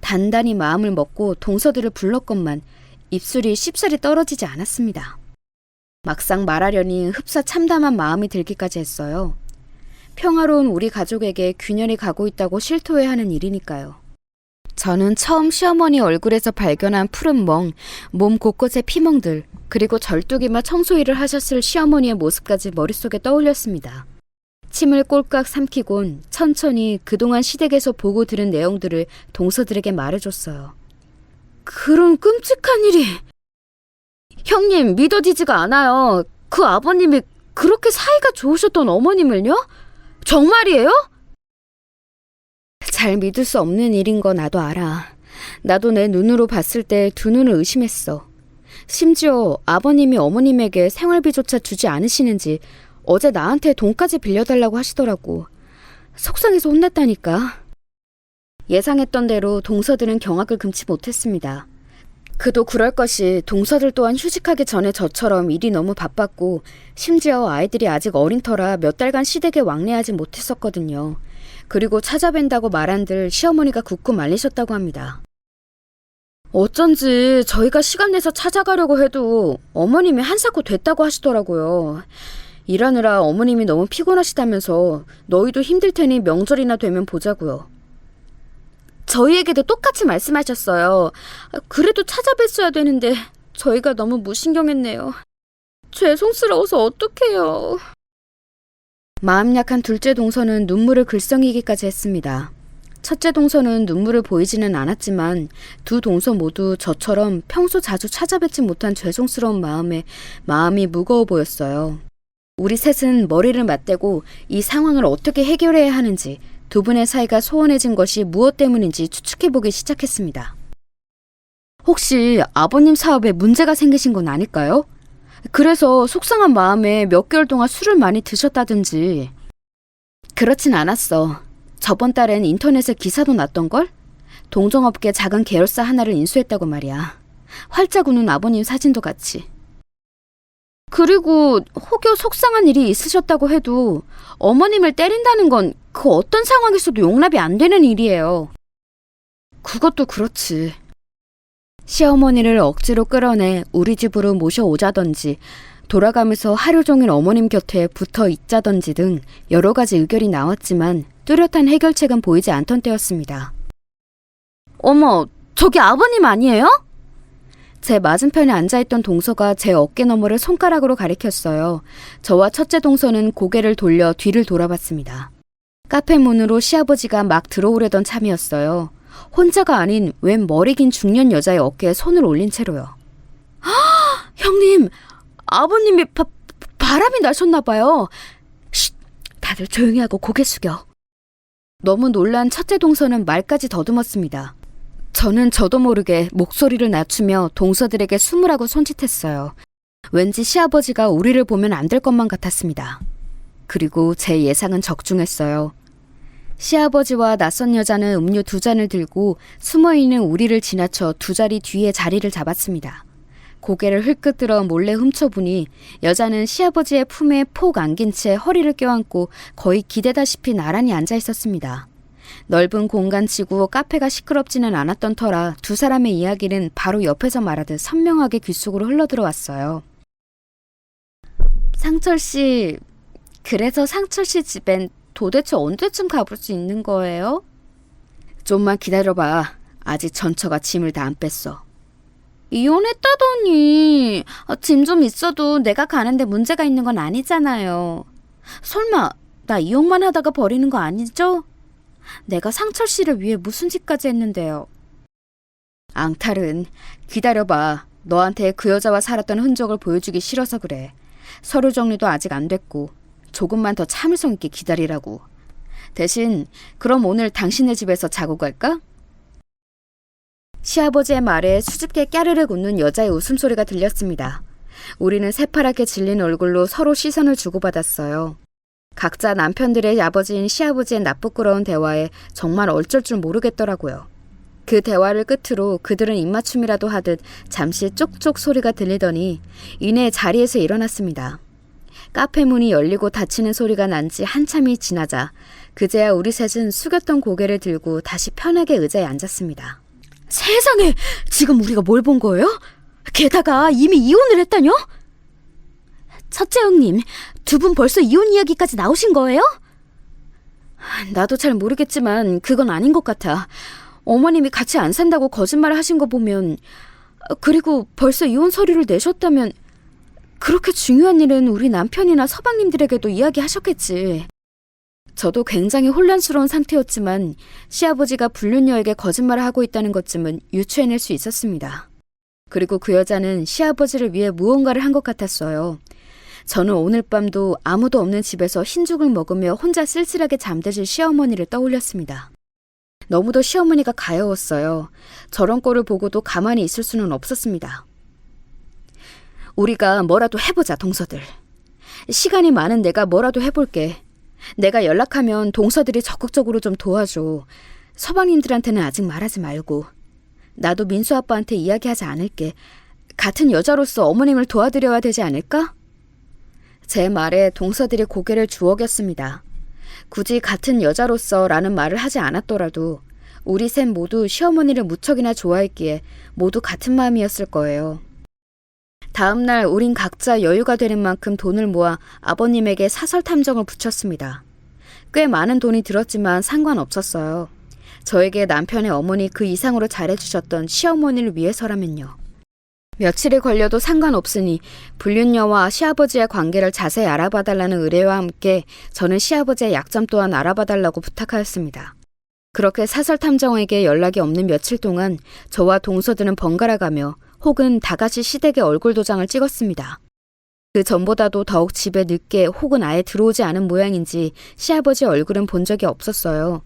단단히 마음을 먹고 동서들을 불렀건만 입술이 쉽사리 떨어지지 않았습니다. 막상 말하려니 흡사 참담한 마음이 들기까지 했어요. 평화로운 우리 가족에게 균열이 가고 있다고 실토해야 하는 일이니까요. 저는 처음 시어머니 얼굴에서 발견한 푸른 멍, 몸 곳곳의 피멍들, 그리고 절뚝이며 청소일을 하셨을 시어머니의 모습까지 머릿속에 떠올렸습니다. 침을 꼴깍 삼키곤 천천히 그동안 시댁에서 보고 들은 내용들을 동서들에게 말해줬어요. 그런 끔찍한 일이... 형님, 믿어지지가 않아요. 그 아버님이 그렇게 사이가 좋으셨던 어머님을요? 정말이에요? 잘 믿을 수 없는 일인 거 나도 알아. 나도 내 눈으로 봤을 때 두 눈을 의심했어. 심지어 아버님이 어머님에게 생활비조차 주지 않으시는지 어제 나한테 돈까지 빌려달라고 하시더라고. 속상해서 혼났다니까. 예상했던 대로 동서들은 경악을 금치 못했습니다. 그도 그럴 것이 동서들 또한 휴직하기 전에 저처럼 일이 너무 바빴고 심지어 아이들이 아직 어린 터라 몇 달간 시댁에 왕래하지 못했었거든요. 그리고 찾아뵌다고 말한들 시어머니가 굳고 말리셨다고 합니다. 어쩐지 저희가 시간 내서 찾아가려고 해도 어머님이 한사코 됐다고 하시더라고요. 일하느라 어머님이 너무 피곤하시다면서 너희도 힘들 테니 명절이나 되면 보자고요. 저희에게도 똑같이 말씀하셨어요. 그래도 찾아뵀어야 되는데 저희가 너무 무신경했네요. 죄송스러워서 어떡해요. 마음 약한 둘째 동서는 눈물을 글썽이기까지 했습니다. 첫째 동서는 눈물을 보이지는 않았지만 두 동서 모두 저처럼 평소 자주 찾아뵙지 못한 죄송스러운 마음이 무거워 보였어요. 우리 셋은 머리를 맞대고 이 상황을 어떻게 해결해야 하는지, 두 분의 사이가 소원해진 것이 무엇 때문인지 추측해보기 시작했습니다. 혹시 아버님 사업에 문제가 생기신 건 아닐까요? 그래서 속상한 마음에 몇 개월 동안 술을 많이 드셨다든지. 그렇진 않았어. 저번 달엔 인터넷에 기사도 났던걸? 동종업계 작은 계열사 하나를 인수했다고 말이야. 활짝 우는 아버님 사진도 같이. 그리고 혹여 속상한 일이 있으셨다고 해도 어머님을 때린다는 건 그 어떤 상황에서도 용납이 안 되는 일이에요. 그것도 그렇지. 시어머니를 억지로 끌어내 우리 집으로 모셔오자든지 돌아가면서 하루 종일 어머님 곁에 붙어 있자든지 등 여러 가지 의견이 나왔지만 뚜렷한 해결책은 보이지 않던 때였습니다. 어머, 저기 아버님 아니에요? 제 맞은편에 앉아있던 동서가 제 어깨 너머를 손가락으로 가리켰어요. 저와 첫째 동서는 고개를 돌려 뒤를 돌아봤습니다. 카페 문으로 시아버지가 막 들어오려던 참이었어요. 혼자가 아닌 웬 머리 긴 중년 여자의 어깨에 손을 올린 채로요. 형님, 아버님이 바람이 나셨나 봐요. 쉿, 다들 조용히 하고 고개 숙여. 너무 놀란 첫째 동서는 말까지 더듬었습니다. 저는 저도 모르게 목소리를 낮추며 동서들에게 숨으라고 손짓했어요. 왠지 시아버지가 우리를 보면 안 될 것만 같았습니다. 그리고 제 예상은 적중했어요. 시아버지와 낯선 여자는 음료 2잔을 들고 숨어있는 우리를 지나쳐 2자리 뒤에 자리를 잡았습니다. 고개를 흘끗 들어 몰래 훔쳐보니 여자는 시아버지의 품에 폭 안긴 채 허리를 껴안고 거의 기대다시피 나란히 앉아 있었습니다. 넓은 공간치고 카페가 시끄럽지는 않았던 터라 두 사람의 이야기는 바로 옆에서 말하듯 선명하게 귓속으로 흘러들어왔어요. 상철 씨, 그래서 상철 씨 집엔 도대체 언제쯤 가볼 수 있는 거예요? 좀만 기다려봐. 아직 전처가 짐을 다 안 뺐어. 이혼했다더니 짐 좀 있어도 내가 가는데 문제가 있는 건 아니잖아요. 설마 나 이혼만 하다가 버리는 거 아니죠? 내가 상철 씨를 위해 무슨 짓까지 했는데요. 앙탈은 기다려봐. 너한테 그 여자와 살았던 흔적을 보여주기 싫어서 그래. 서류 정리도 아직 안 됐고 조금만 더 참을성 있게 기다리라고. 대신 그럼 오늘 당신네 집에서 자고 갈까? 시아버지의 말에 수줍게 까르르 웃는 여자의 웃음소리가 들렸습니다. 우리는 새파랗게 질린 얼굴로 서로 시선을 주고받았어요. 각자 남편들의 아버지인 시아버지의 나쁘끄러운 대화에 정말 어쩔 줄 모르겠더라고요. 그 대화를 끝으로 그들은 입맞춤이라도 하듯 잠시 쪽쪽 소리가 들리더니 이내 자리에서 일어났습니다. 카페 문이 열리고 닫히는 소리가 난 지 한참이 지나자 그제야 우리 셋은 숙였던 고개를 들고 다시 편하게 의자에 앉았습니다. 세상에, 지금 우리가 뭘 본 거예요? 게다가 이미 이혼을 했다뇨? 첫째 형님, 두 분 벌써 이혼 이야기까지 나오신 거예요? 나도 잘 모르겠지만 그건 아닌 것 같아. 어머님이 같이 안 산다고 거짓말을 하신 거 보면, 그리고 벌써 이혼 서류를 내셨다면 그렇게 중요한 일은 우리 남편이나 서방님들에게도 이야기하셨겠지. 저도 굉장히 혼란스러운 상태였지만 시아버지가 불륜녀에게 거짓말을 하고 있다는 것쯤은 유추해낼 수 있었습니다. 그리고 그 여자는 시아버지를 위해 무언가를 한 것 같았어요. 저는 오늘 밤도 아무도 없는 집에서 흰죽을 먹으며 혼자 쓸쓸하게 잠드실 시어머니를 떠올렸습니다. 너무도 시어머니가 가여웠어요. 저런 꼴을 보고도 가만히 있을 수는 없었습니다. 우리가 뭐라도 해보자, 동서들. 시간이 많은 내가 뭐라도 해볼게. 내가 연락하면 동서들이 적극적으로 좀 도와줘. 서방님들한테는 아직 말하지 말고. 나도 민수 아빠한테 이야기하지 않을게. 같은 여자로서 어머님을 도와드려야 되지 않을까? 제 말에 동서들이 고개를 주워겼습니다. 굳이 같은 여자로서 라는 말을 하지 않았더라도 우리 셋 모두 시어머니를 무척이나 좋아했기에 모두 같은 마음이었을 거예요. 다음 날 우린 각자 여유가 되는 만큼 돈을 모아 아버님에게 사설 탐정을 붙였습니다. 꽤 많은 돈이 들었지만 상관없었어요. 저에게 남편의 어머니 그 이상으로 잘해주셨던 시어머니를 위해서라면요. 며칠이 걸려도 상관없으니 불륜녀와 시아버지의 관계를 자세히 알아봐달라는 의뢰와 함께 저는 시아버지의 약점 또한 알아봐달라고 부탁하였습니다. 그렇게 사설 탐정에게 연락이 없는 며칠 동안 저와 동서들은 번갈아가며 혹은 다같이 시댁의 얼굴 도장을 찍었습니다. 그 전보다도 더욱 집에 늦게 혹은 아예 들어오지 않은 모양인지 시아버지 얼굴은 본 적이 없었어요.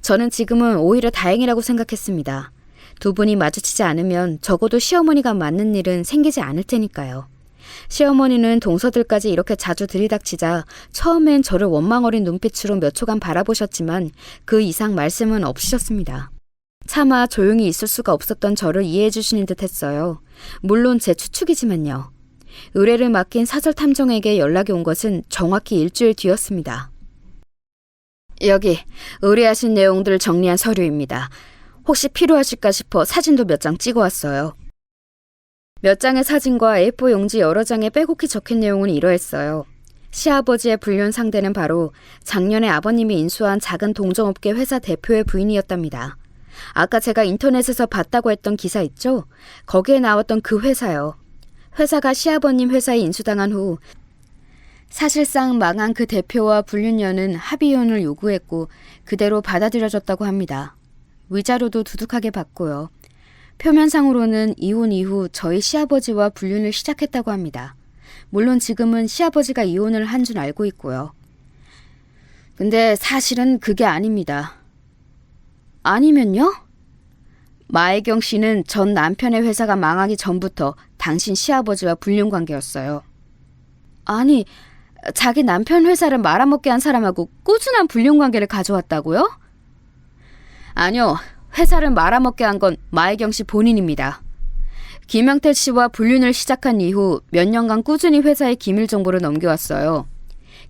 저는 지금은 오히려 다행이라고 생각했습니다. 두 분이 마주치지 않으면 적어도 시어머니가 맞는 일은 생기지 않을 테니까요. 시어머니는 동서들까지 이렇게 자주 들이닥치자 처음엔 저를 원망 어린 눈빛으로 몇 초간 바라보셨지만 그 이상 말씀은 없으셨습니다. 차마 조용히 있을 수가 없었던 저를 이해해 주시는 듯 했어요. 물론 제 추측이지만요. 의뢰를 맡긴 사설 탐정에게 연락이 온 것은 정확히 일주일 뒤였습니다. 여기 의뢰하신 내용들을 정리한 서류입니다. 혹시 필요하실까 싶어 사진도 몇 장 찍어왔어요. 몇 장의 사진과 A4 용지 여러 장에 빼곡히 적힌 내용은 이러했어요. 시아버지의 불륜 상대는 바로 작년에 아버님이 인수한 작은 동정업계 회사 대표의 부인이었답니다. 아까 제가 인터넷에서 봤다고 했던 기사 있죠? 거기에 나왔던 그 회사요. 회사가 시아버님 회사에 인수당한 후 사실상 망한 그 대표와 불륜녀는 합의이혼을 요구했고 그대로 받아들여졌다고 합니다. 위자료도 두둑하게 받고요. 표면상으로는 이혼 이후 저희 시아버지와 불륜을 시작했다고 합니다. 물론 지금은 시아버지가 이혼을 한 줄 알고 있고요. 근데 사실은 그게 아닙니다. 아니면요? 마혜경 씨는 전 남편의 회사가 망하기 전부터 당신 시아버지와 불륜 관계였어요. 아니, 자기 남편 회사를 말아먹게 한 사람하고 꾸준한 불륜 관계를 가져왔다고요? 아니요, 회사를 말아먹게 한 건 마혜경 씨 본인입니다. 김영태 씨와 불륜을 시작한 이후 몇 년간 꾸준히 회사에 기밀 정보를 넘겨왔어요.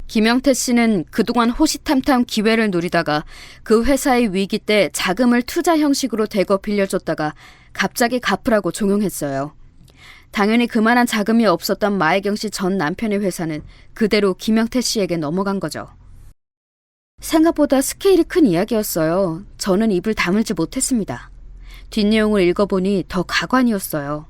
김영태 씨는 그동안 호시탐탐 기회를 노리다가 그 회사의 위기 때 자금을 투자 형식으로 대거 빌려줬다가 갑자기 갚으라고 종용했어요. 당연히 그만한 자금이 없었던 마혜경 씨 전 남편의 회사는 그대로 김영태 씨에게 넘어간 거죠. 생각보다 스케일이 큰 이야기였어요. 저는 입을 다물지 못했습니다. 뒷내용을 읽어보니 더 가관이었어요.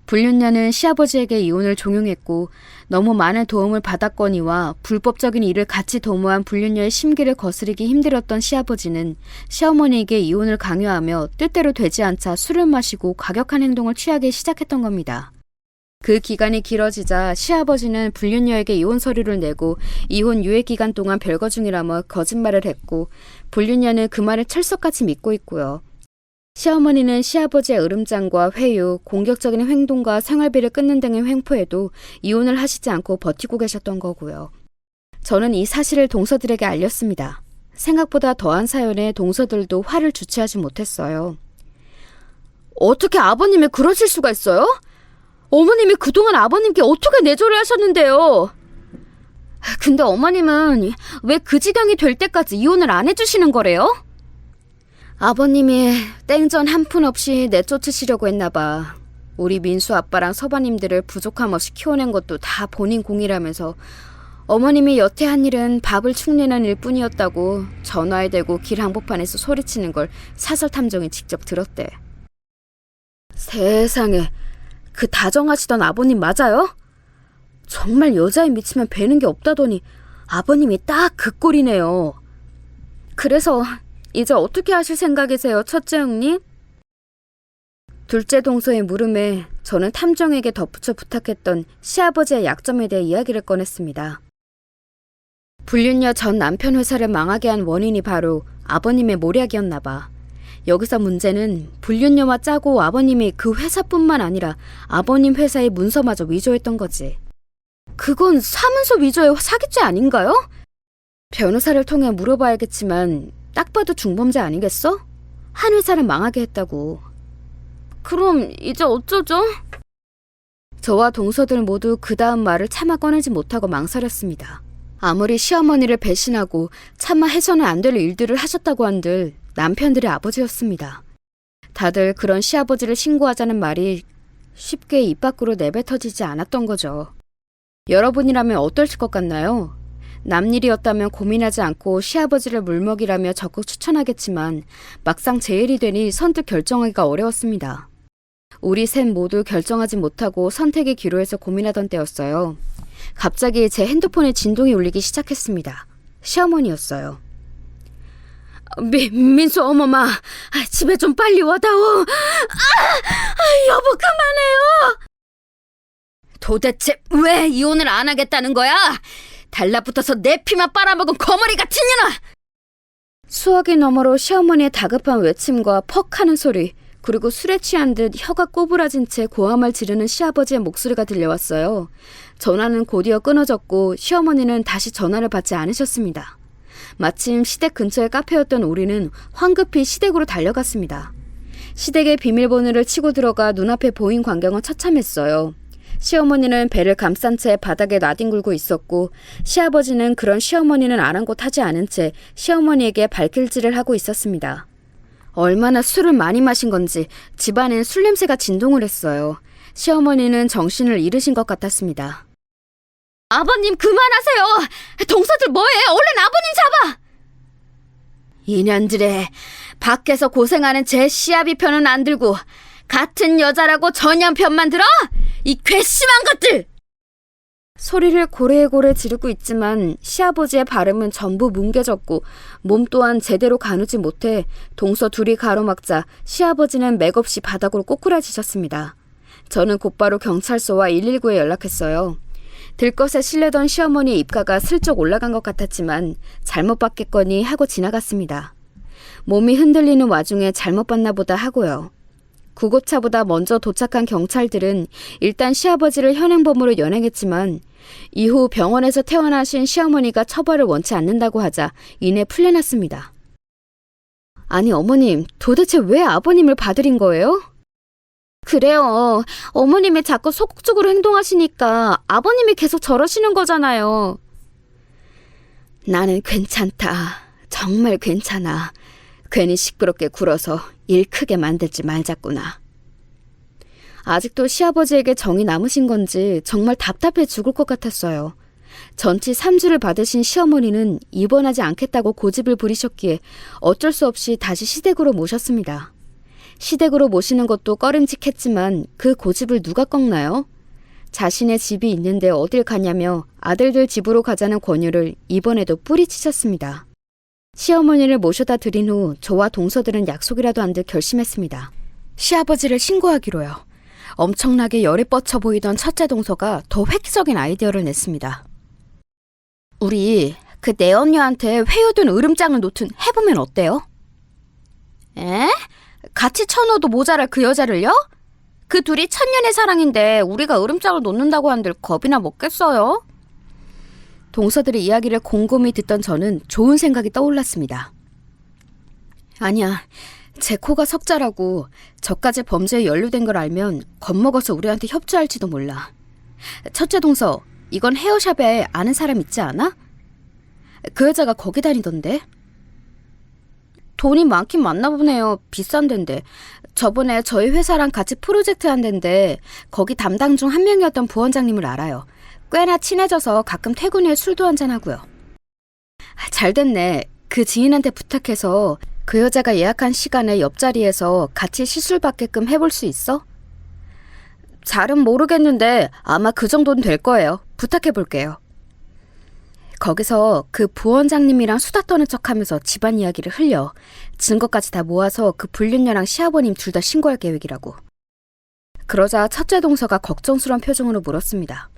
불륜녀는 시아버지에게 이혼을 종용했고 너무 많은 도움을 받았거니와 불법적인 일을 같이 도모한 불륜녀의 심기를 거스르기 힘들었던 시아버지는 시어머니에게 이혼을 강요하며 뜻대로 되지 않자 술을 마시고 과격한 행동을 취하기 시작했던 겁니다. 그 기간이 길어지자 시아버지는 불륜녀에게 이혼 서류를 내고 이혼 유예 기간 동안 별거 중이라며 거짓말을 했고 불륜녀는 그 말을 철석같이 믿고 있고요. 시어머니는 시아버지의 으름장과 회유, 공격적인 행동과 생활비를 끊는 등의 횡포에도 이혼을 하시지 않고 버티고 계셨던 거고요. 저는 이 사실을 동서들에게 알렸습니다. 생각보다 더한 사연에 동서들도 화를 주체하지 못했어요. 어떻게 아버님이 그러실 수가 있어요? 어머님이 그동안 아버님께 어떻게 내조를 하셨는데요? 근데 어머님은 왜 그 지경이 될 때까지 이혼을 안 해주시는 거래요? 아버님이 땡전 한 푼 없이 내쫓으시려고 했나 봐. 우리 민수 아빠랑 서방님들을 부족함 없이 키워낸 것도 다 본인 공이라면서 어머님이 여태 한 일은 밥을 축내는 일뿐이었다고 전화에 대고 길 한복판에서 소리치는 걸 사설탐정이 직접 들었대. 세상에, 그 다정하시던 아버님 맞아요? 정말 여자에 미치면 배는 게 없다더니 아버님이 딱 그 꼴이네요. 그래서 이제 어떻게 하실 생각이세요, 첫째 형님? 둘째 동서의 물음에 저는 탐정에게 덧붙여 부탁했던 시아버지의 약점에 대해 이야기를 꺼냈습니다. 불륜녀 전 남편 회사를 망하게 한 원인이 바로 아버님의 모략이었나 봐. 여기서 문제는 불륜녀와 짜고 아버님이 그 회사뿐만 아니라 아버님 회사의 문서마저 위조했던 거지. 그건 사문서 위조의 사기죄 아닌가요? 변호사를 통해 물어봐야겠지만 딱 봐도 중범죄 아니겠어? 한 회사를 망하게 했다고. 그럼 이제 어쩌죠? 저와 동서들 모두 그 다음 말을 차마 꺼내지 못하고 망설였습니다. 아무리 시어머니를 배신하고 차마 해서는 안 될 일들을 하셨다고 한들 남편들의 아버지였습니다. 다들 그런 시아버지를 신고하자는 말이 쉽게 입 밖으로 내뱉어지지 않았던 거죠. 여러분이라면 어떠실 것 같나요? 남일이었다면 고민하지 않고 시아버지를 물먹이라며 적극 추천하겠지만 막상 제 일이 되니 선뜻 결정하기가 어려웠습니다. 우리 셋 모두 결정하지 못하고 선택의 기로에서 고민하던 때였어요. 갑자기 제 핸드폰에 진동이 울리기 시작했습니다. 시어머니였어요. 민수 어머마, 집에 좀 빨리 와다오. 여보 그만해요. 도대체 왜 이혼을 안 하겠다는 거야? 달라붙어서 내 피만 빨아먹은 거머리 같은 년아! 수화기 너머로 시어머니의 다급한 외침과 퍽 하는 소리, 그리고 술에 취한 듯 혀가 꼬부라진 채 고함을 지르는 시아버지의 목소리가 들려왔어요. 전화는 곧이어 끊어졌고 시어머니는 다시 전화를 받지 않으셨습니다. 마침 시댁 근처의 카페였던 우리는 황급히 시댁으로 달려갔습니다. 시댁의 비밀번호를 치고 들어가 눈앞에 보인 광경은 처참했어요. 시어머니는 배를 감싼 채 바닥에 나뒹굴고 있었고 시아버지는 그런 시어머니는 아랑곳하지 않은 채 시어머니에게 발길질을 하고 있었습니다. 얼마나 술을 많이 마신 건지 집안엔 술 냄새가 진동을 했어요. 시어머니는 정신을 잃으신 것 같았습니다. 아버님 그만하세요. 동서들 뭐해? 얼른 아버님 잡아. 이년들의 밖에서 고생하는 제 시아비 편은 안 들고 같은 여자라고 전형 편만 들어? 이 괘씸한 것들! 소리를 고래고래 지르고 있지만 시아버지의 발음은 전부 뭉개졌고 몸 또한 제대로 가누지 못해 동서 둘이 가로막자 시아버지는 맥없이 바닥으로 꼬꾸라지셨습니다. 저는 곧바로 경찰서와 119에 연락했어요. 들것에 실내던 시어머니의 입가가 슬쩍 올라간 것 같았지만 잘못 봤겠거니 하고 지나갔습니다. 몸이 흔들리는 와중에 잘못 봤나 보다 하고요. 구급차보다 먼저 도착한 경찰들은 일단 시아버지를 현행범으로 연행했지만 이후 병원에서 퇴원하신 시어머니가 처벌을 원치 않는다고 하자 이내 풀려났습니다. 아니 어머님, 도대체 왜 아버님을 봐드린 거예요? 그래요. 어머님이 자꾸 소극적으로 행동하시니까 아버님이 계속 저러시는 거잖아요. 나는 괜찮다. 정말 괜찮아. 괜히 시끄럽게 굴어서 일 크게 만들지 말자꾸나. 아직도 시아버지에게 정이 남으신 건지 정말 답답해 죽을 것 같았어요. 전치 3주를 받으신 시어머니는 입원하지 않겠다고 고집을 부리셨기에 어쩔 수 없이 다시 시댁으로 모셨습니다. 시댁으로 모시는 것도 꺼림칙했지만 그 고집을 누가 꺾나요? 자신의 집이 있는데 어딜 가냐며 아들들 집으로 가자는 권유를 이번에도 뿌리치셨습니다. 시어머니를 모셔다 드린 후 저와 동서들은 약속이라도 한 듯 결심했습니다. 시아버지를 신고하기로요. 엄청나게 열이 뻗쳐 보이던 첫째 동서가 더 획기적인 아이디어를 냈습니다. 우리 그 내 언니한테 회유든 으름장을 놓든 해보면 어때요? 에? 같이 쳐넣어도 모자랄 그 여자를요? 그 둘이 천년의 사랑인데 우리가 으름장을 놓는다고 한들 겁이나 먹겠어요? 동서들의 이야기를 곰곰이 듣던 저는 좋은 생각이 떠올랐습니다. 아니야, 제 코가 석자라고 저까지 범죄에 연루된 걸 알면 겁먹어서 우리한테 협조할지도 몰라. 첫째 동서, 이건 헤어샵에 아는 사람 있지 않아? 그 여자가 거기 다니던데? 돈이 많긴 많나 보네요. 비싼 데인데. 저번에 저희 회사랑 같이 프로젝트 한 데인데 거기 담당 중 한 명이었던 부원장님을 알아요. 꽤나 친해져서 가끔 퇴근 후에 술도 한잔하고요. 잘 됐네. 그 지인한테 부탁해서 그 여자가 예약한 시간에 옆자리에서 같이 시술 받게끔 해볼 수 있어? 잘은 모르겠는데 아마 그 정도는 될 거예요. 부탁해볼게요. 거기서 그 부원장님이랑 수다 떠는 척하면서 집안 이야기를 흘려 증거까지 다 모아서 그 불륜녀랑 시아버님 둘 다 신고할 계획이라고. 그러자 첫째 동서가 걱정스러운 표정으로 물었습니다.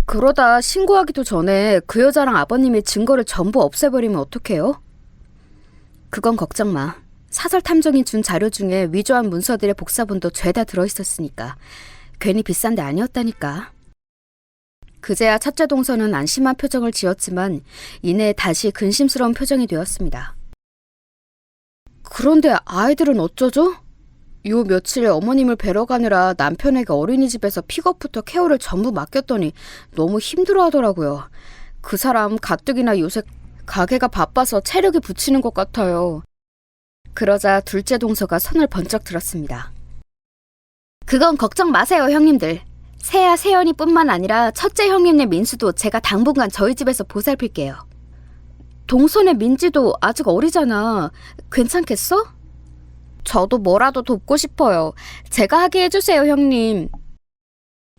그러다 신고하기도 전에 그 여자랑 아버님이 증거를 전부 없애버리면 어떡해요? 그건 걱정 마. 사설 탐정이 준 자료 중에 위조한 문서들의 복사본도 죄다 들어있었으니까. 괜히 비싼 데 아니었다니까. 그제야 첫째 동서는 안심한 표정을 지었지만 이내 다시 근심스러운 표정이 되었습니다. 그런데 아이들은 어쩌죠? 요 며칠 어머님을 뵈러 가느라 남편에게 어린이집에서 픽업부터 케어를 전부 맡겼더니 너무 힘들어하더라고요. 그 사람 가뜩이나 요새 가게가 바빠서 체력이 붙이는 것 같아요. 그러자 둘째 동서가 손을 번쩍 들었습니다. 그건 걱정 마세요, 형님들. 세아, 세연이뿐만 아니라 첫째 형님네 민수도 제가 당분간 저희 집에서 보살필게요. 동서네 민지도 아직 어리잖아. 괜찮겠어? 저도 뭐라도 돕고 싶어요. 제가 하게 해주세요, 형님.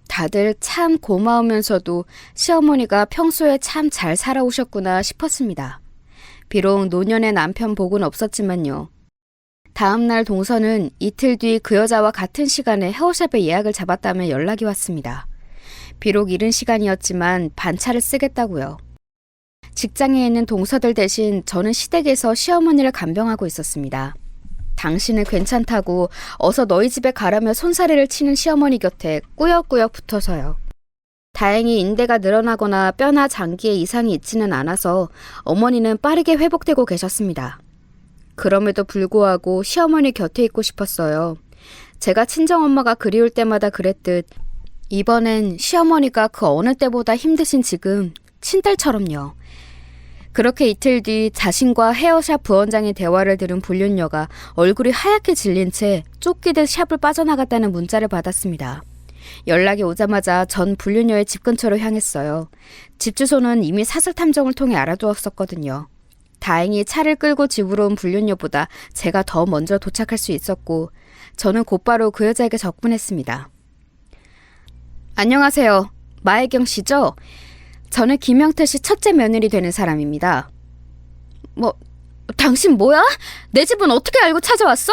다들 참 고마우면서도 시어머니가 평소에 참 잘 살아오셨구나 싶었습니다. 비록 노년의 남편 복은 없었지만요. 다음날 동서는 이틀 뒤 그 여자와 같은 시간에 헤어샵에 예약을 잡았다며 연락이 왔습니다. 비록 이른 시간이었지만 반차를 쓰겠다고요. 직장에 있는 동서들 대신 저는 시댁에서 시어머니를 간병하고 있었습니다. 당신은 괜찮다고 어서 너희 집에 가라며 손사래를 치는 시어머니 곁에 꾸역꾸역 붙어서요. 다행히 인대가 늘어나거나 뼈나 장기에 이상이 있지는 않아서 어머니는 빠르게 회복되고 계셨습니다. 그럼에도 불구하고 시어머니 곁에 있고 싶었어요. 제가 친정엄마가 그리울 때마다 그랬듯 이번엔 시어머니가 그 어느 때보다 힘드신 지금 친딸처럼요. 그렇게 이틀 뒤 자신과 헤어샵 부원장의 대화를 들은 불륜녀가 얼굴이 하얗게 질린 채 쫓기듯 샵을 빠져나갔다는 문자를 받았습니다. 연락이 오자마자 전 불륜녀의 집 근처로 향했어요. 집 주소는 이미 사설 탐정을 통해 알아두었었거든요. 다행히 차를 끌고 집으로 온 불륜녀보다 제가 더 먼저 도착할 수 있었고 저는 곧바로 그 여자에게 접근했습니다. 안녕하세요. 마혜경 씨죠? 저는 김영태 씨 첫째 며느리 되는 사람입니다. 당신 뭐야? 내 집은 어떻게 알고 찾아왔어?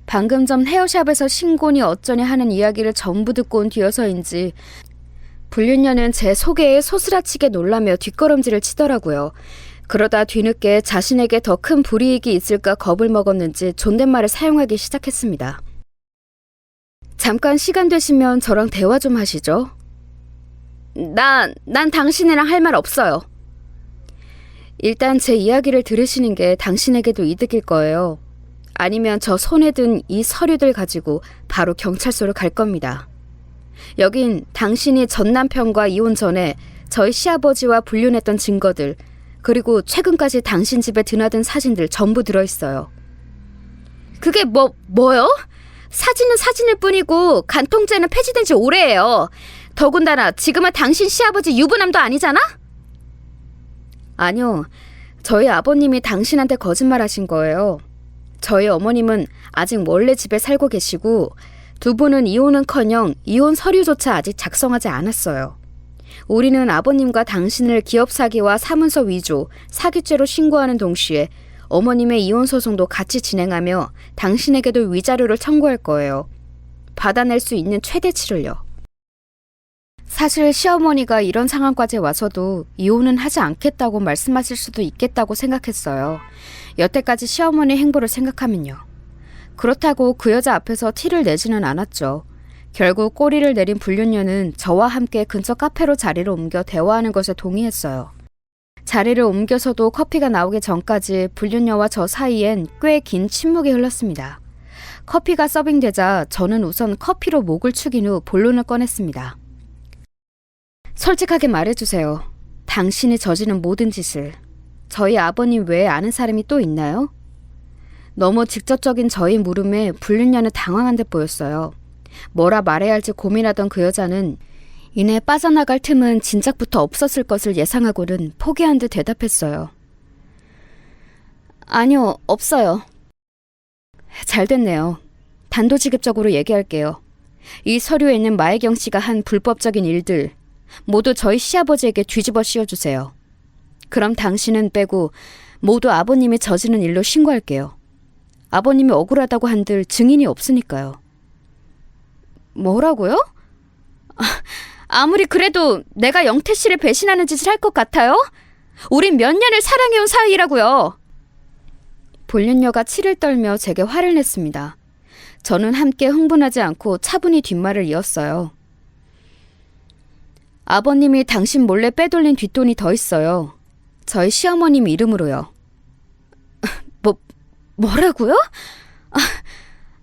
방금 전 헤어샵에서 신곤이 어쩌니 하는 이야기를 전부 듣고 온 뒤여서인지 불륜녀는 제 소개에 소스라치게 놀라며 뒷걸음질을 치더라고요. 그러다 뒤늦게 자신에게 더 큰 불이익이 있을까 겁을 먹었는지 존댓말을 사용하기 시작했습니다. 잠깐 시간 되시면 저랑 대화 좀 하시죠. 난 당신이랑 할 말 없어요. 일단 제 이야기를 들으시는 게 당신에게도 이득일 거예요. 아니면 저 손에 든 이 서류들 가지고 바로 경찰서로 갈 겁니다. 여긴 당신이 전 남편과 이혼 전에 저희 시아버지와 불륜했던 증거들, 그리고 최근까지 당신 집에 드나든 사진들 전부 들어있어요. 그게 뭐요? 사진은 사진일 뿐이고 간통죄는 폐지된 지 오래예요. 더군다나 지금은 당신 시아버지 유부남도 아니잖아? 아니요. 저희 아버님이 당신한테 거짓말하신 거예요. 저희 어머님은 아직 원래 집에 살고 계시고 두 분은 이혼은커녕 이혼 서류조차 아직 작성하지 않았어요. 우리는 아버님과 당신을 기업 사기와 사문서 위조, 사기죄로 신고하는 동시에 어머님의 이혼 소송도 같이 진행하며 당신에게도 위자료를 청구할 거예요. 받아낼 수 있는 최대치를요. 사실 시어머니가 이런 상황까지 와서도 이혼은 하지 않겠다고 말씀하실 수도 있겠다고 생각했어요. 여태까지 시어머니 행보를 생각하면요. 그렇다고 그 여자 앞에서 티를 내지는 않았죠. 결국 꼬리를 내린 불륜녀는 저와 함께 근처 카페로 자리를 옮겨 대화하는 것에 동의했어요. 자리를 옮겨서도 커피가 나오기 전까지 불륜녀와 저 사이엔 꽤 긴 침묵이 흘렀습니다. 커피가 서빙되자 저는 우선 커피로 목을 축인 후 본론을 꺼냈습니다. 솔직하게 말해주세요. 당신이 저지른 모든 짓을 저희 아버님 외에 아는 사람이 또 있나요? 너무 직접적인 저희 물음에 불륜녀는 당황한 듯 보였어요. 뭐라 말해야 할지 고민하던 그 여자는 이내 빠져나갈 틈은 진작부터 없었을 것을 예상하고는 포기한 듯 대답했어요. 아니요, 없어요. 잘 됐네요. 단도직입적으로 얘기할게요. 이 서류에 있는 마혜경 씨가 한 불법적인 일들 모두 저희 시아버지에게 뒤집어 씌워주세요. 그럼 당신은 빼고 모두 아버님이 저지른 일로 신고할게요. 아버님이 억울하다고 한들 증인이 없으니까요. 뭐라고요? 아무리 그래도 내가 영태 씨를 배신하는 짓을 할 것 같아요? 우린 몇 년을 사랑해온 사이라고요. 불륜녀가 치를 떨며 제게 화를 냈습니다. 저는 함께 흥분하지 않고 차분히 뒷말을 이었어요. 아버님이 당신 몰래 빼돌린 뒷돈이 더 있어요. 저희 시어머님 이름으로요. 뭐라고요?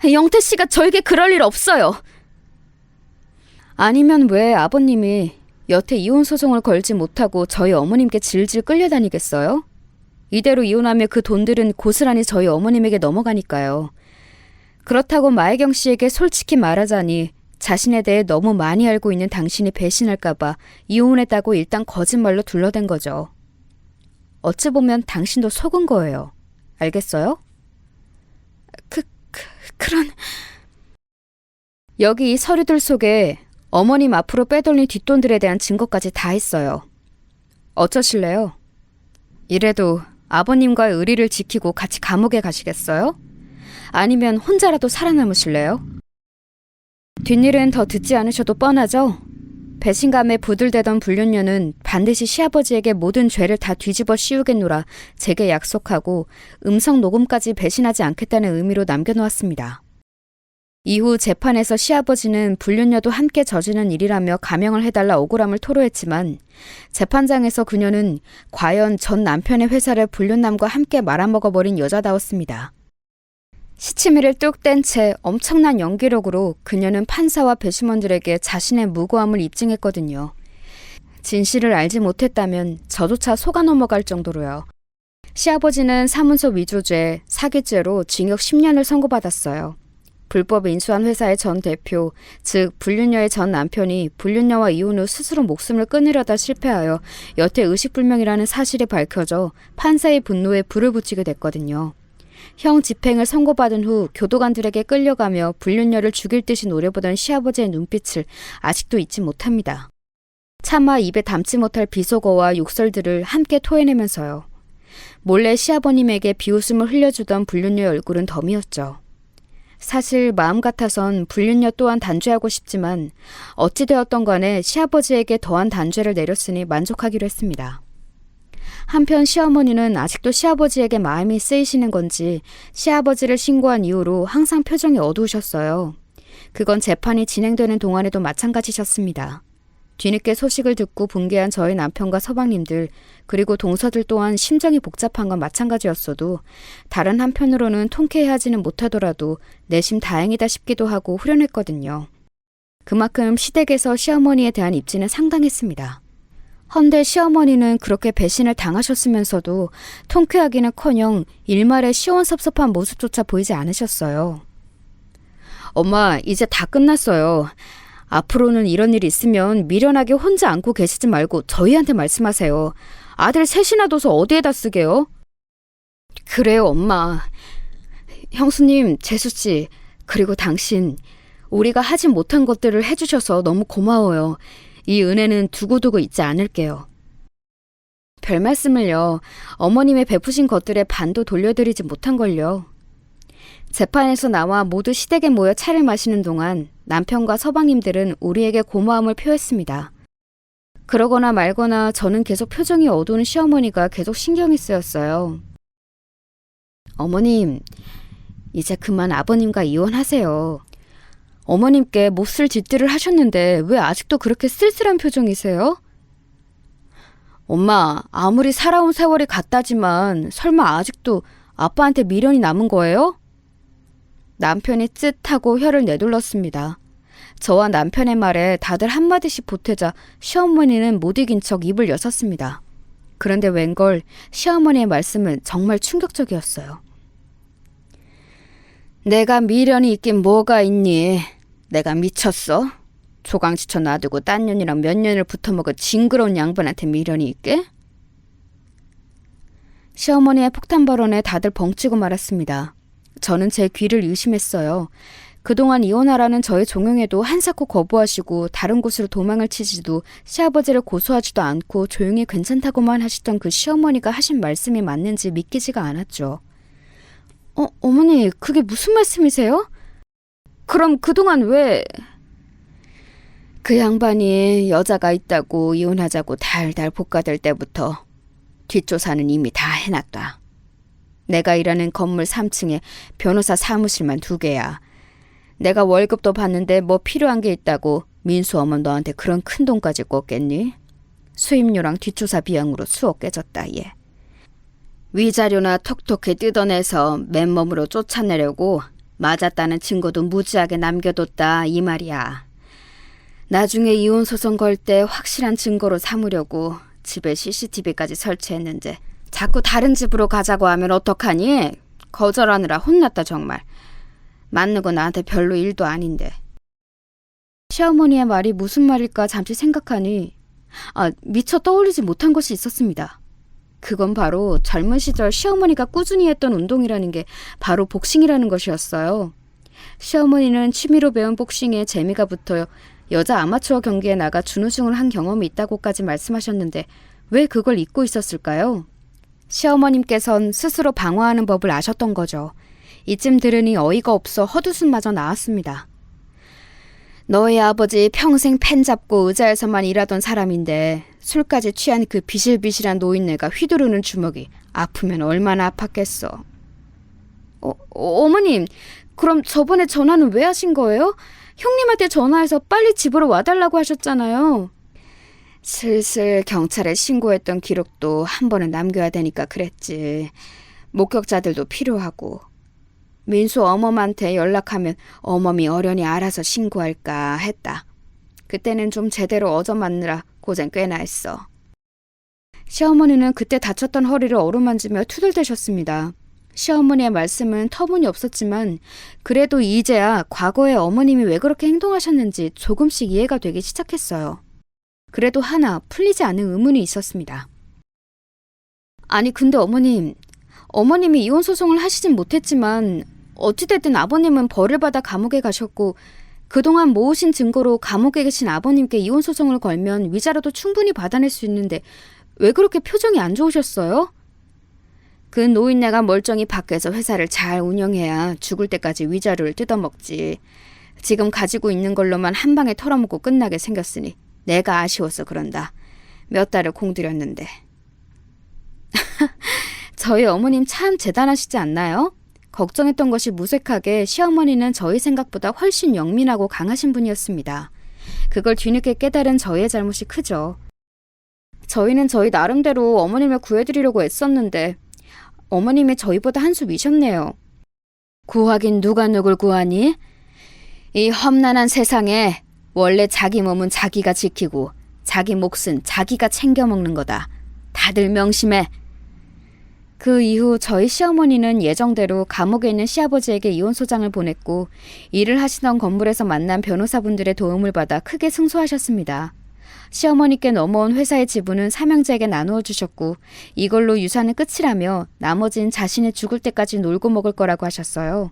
영태 씨가 저에게 그럴 일 없어요. 아니면 왜 아버님이 여태 이혼 소송을 걸지 못하고 저희 어머님께 질질 끌려다니겠어요? 이대로 이혼하면 그 돈들은 고스란히 저희 어머님에게 넘어가니까요. 그렇다고 마혜경 씨에게 솔직히 말하자니 자신에 대해 너무 많이 알고 있는 당신이 배신할까봐 이혼했다고 일단 거짓말로 둘러댄 거죠. 어찌 보면 당신도 속은 거예요. 알겠어요? 그런... 여기 이 서류들 속에 어머님 앞으로 빼돌린 뒷돈들에 대한 증거까지 다 있어요. 어쩌실래요? 이래도 아버님과의 의리를 지키고 같이 감옥에 가시겠어요? 아니면 혼자라도 살아남으실래요? 뒷일은 더 듣지 않으셔도 뻔하죠? 배신감에 부들대던 불륜녀는 반드시 시아버지에게 모든 죄를 다 뒤집어 씌우겠노라 제게 약속하고 음성 녹음까지 배신하지 않겠다는 의미로 남겨놓았습니다. 이후 재판에서 시아버지는 불륜녀도 함께 저지른 일이라며 감형을 해달라 억울함을 토로했지만 재판장에서 그녀는 과연 전 남편의 회사를 불륜남과 함께 말아먹어버린 여자다웠습니다. 시치미를 뚝 뗀 채 엄청난 연기력으로 그녀는 판사와 배심원들에게 자신의 무고함을 입증했거든요. 진실을 알지 못했다면 저조차 속아 넘어갈 정도로요. 시아버지는 사문서 위조죄, 사기죄로 징역 10년을 선고받았어요. 불법 인수한 회사의 전 대표, 즉 불륜녀의 전 남편이 불륜녀와 이혼 후 스스로 목숨을 끊으려다 실패하여 여태 의식불명이라는 사실이 밝혀져 판사의 분노에 불을 붙이게 됐거든요. 형 집행을 선고받은 후 교도관들에게 끌려가며 불륜녀를 죽일 듯이 노려보던 시아버지의 눈빛을 아직도 잊지 못합니다. 차마 입에 담지 못할 비속어와 욕설들을 함께 토해내면서요. 몰래 시아버님에게 비웃음을 흘려주던 불륜녀의 얼굴은 덤이었죠. 사실 마음 같아선 불륜녀 또한 단죄하고 싶지만 어찌되었던 간에 시아버지에게 더한 단죄를 내렸으니 만족하기로 했습니다. 한편 시어머니는 아직도 시아버지에게 마음이 쓰이시는 건지 시아버지를 신고한 이후로 항상 표정이 어두우셨어요. 그건 재판이 진행되는 동안에도 마찬가지셨습니다. 뒤늦게 소식을 듣고 붕괴한 저희 남편과 서방님들 그리고 동서들 또한 심정이 복잡한 건 마찬가지였어도 다른 한편으로는 통쾌해하지는 못하더라도 내심 다행이다 싶기도 하고 후련했거든요. 그만큼 시댁에서 시어머니에 대한 입지는 상당했습니다. 헌데 시어머니는 그렇게 배신을 당하셨으면서도 통쾌하기는커녕 일말의 시원섭섭한 모습조차 보이지 않으셨어요. 엄마, 이제 다 끝났어요. 앞으로는 이런 일이 있으면 미련하게 혼자 안고 계시지 말고 저희한테 말씀하세요. 아들 셋이나 둬서 어디에다 쓰게요? 그래요, 엄마. 형수님, 재수씨, 그리고 당신, 우리가 하지 못한 것들을 해주셔서 너무 고마워요. 이 은혜는 두고두고 잊지 않을게요. 별 말씀을요. 어머님의 베푸신 것들의 반도 돌려드리지 못한걸요. 재판에서 나와 모두 시댁에 모여 차를 마시는 동안 남편과 서방님들은 우리에게 고마움을 표했습니다. 그러거나 말거나 저는 계속 표정이 어두운 시어머니가 계속 신경이 쓰였어요. 어머님, 이제 그만 아버님과 이혼하세요. 어머님께 몹쓸 짓들을 하셨는데 왜 아직도 그렇게 쓸쓸한 표정이세요? 엄마, 아무리 살아온 세월이 같다지만 설마 아직도 아빠한테 미련이 남은 거예요? 남편이 쯧하고 혀를 내둘렀습니다. 저와 남편의 말에 다들 한마디씩 보태자 시어머니는 못 이긴 척 입을 여섰습니다. 그런데 웬걸 시어머니의 말씀은 정말 충격적이었어요. 내가 미련이 있긴 뭐가 있니? 내가 미쳤어? 조강지쳐 놔두고 딴 년이랑 몇 년을 붙어먹은 징그러운 양반한테 미련이 있게? 시어머니의 폭탄 발언에 다들 벙찌고 말았습니다. 저는 제 귀를 의심했어요. 그동안 이혼하라는 저의 종용에도 한사코 거부하시고 다른 곳으로 도망을 치지도 시아버지를 고소하지도 않고 조용히 괜찮다고만 하시던 그 시어머니가 하신 말씀이 맞는지 믿기지가 않았죠. 어머니, 그게 무슨 말씀이세요? 그럼 그동안 왜... 그 양반이 여자가 있다고 이혼하자고 달달 볶아댈 때부터 뒷조사는 이미 다 해놨다. 내가 일하는 건물 3층에 변호사 사무실만 2개야. 내가 월급도 받는데 뭐 필요한 게 있다고 민수 어머 너한테 그런 큰 돈까지 꿨겠니? 수임료랑 뒷조사 비용으로 수억 깨졌다 얘. 위자료나 톡톡히 뜯어내서 맨몸으로 쫓아내려고 맞았다는 증거도 무지하게 남겨뒀다 이 말이야. 나중에 이혼 소송 걸 때 확실한 증거로 삼으려고 집에 CCTV까지 설치했는데 자꾸 다른 집으로 가자고 하면 어떡하니? 거절하느라 혼났다 정말. 맞는 건 나한테 별로 일도 아닌데. 시어머니의 말이 무슨 말일까 잠시 생각하니 미처 떠올리지 못한 것이 있었습니다. 그건 바로 젊은 시절 시어머니가 꾸준히 했던 운동이라는 게 바로 복싱이라는 것이었어요. 시어머니는 취미로 배운 복싱에 재미가 붙어 여자 아마추어 경기에 나가 준우승을 한 경험이 있다고까지 말씀하셨는데 왜 그걸 잊고 있었을까요? 시어머님께선 스스로 방어하는 법을 아셨던 거죠. 이쯤 들으니 어이가 없어 헛웃음마저 나왔습니다. 너희 아버지 평생 펜 잡고 의자에서만 일하던 사람인데 술까지 취한 그 비실비실한 노인네가 휘두르는 주먹이 아프면 얼마나 아팠겠어. 어머님, 그럼 저번에 전화는 왜 하신 거예요? 형님한테 전화해서 빨리 집으로 와달라고 하셨잖아요. 슬슬 경찰에 신고했던 기록도 한 번은 남겨야 되니까 그랬지. 목격자들도 필요하고. 민수 어멈한테 연락하면 어멈이 어련히 알아서 신고할까 했다. 그때는 좀 제대로 얻어맞느라 고생 꽤나 했어. 시어머니는 그때 다쳤던 허리를 어루만지며 투덜대셨습니다. 시어머니의 말씀은 터무니없었지만 그래도 이제야 과거에 어머님이 왜 그렇게 행동하셨는지 조금씩 이해가 되기 시작했어요. 그래도 하나 풀리지 않은 의문이 있었습니다. 아니 근데 어머님, 어머님이 이혼 소송을 하시진 못했지만 어찌됐든 아버님은 벌을 받아 감옥에 가셨고 그동안 모으신 증거로 감옥에 계신 아버님께 이혼 소송을 걸면 위자료도 충분히 받아낼 수 있는데 왜 그렇게 표정이 안 좋으셨어요? 그 노인네가 멀쩡히 밖에서 회사를 잘 운영해야 죽을 때까지 위자료를 뜯어먹지. 지금 가지고 있는 걸로만 한 방에 털어먹고 끝나게 생겼으니 내가 아쉬워서 그런다. 몇 달을 공들였는데. 저희 어머님 참 대단하시지 않나요? 걱정했던 것이 무색하게 시어머니는 저희 생각보다 훨씬 영민하고 강하신 분이었습니다. 그걸 뒤늦게 깨달은 저희의 잘못이 크죠. 저희는 저희 나름대로 어머님을 구해드리려고 애썼는데 어머님이 저희보다 한 수 위셨네요. 구하긴 누가 누굴 구하니? 이 험난한 세상에 원래 자기 몸은 자기가 지키고 자기 몫은 자기가 챙겨 먹는 거다. 다들 명심해. 그 이후 저희 시어머니는 예정대로 감옥에 있는 시아버지에게 이혼소장을 보냈고 일을 하시던 건물에서 만난 변호사분들의 도움을 받아 크게 승소하셨습니다. 시어머니께 넘어온 회사의 지분은 삼형제에게 나누어 주셨고 이걸로 유산은 끝이라며 나머진 자신이 죽을 때까지 놀고 먹을 거라고 하셨어요.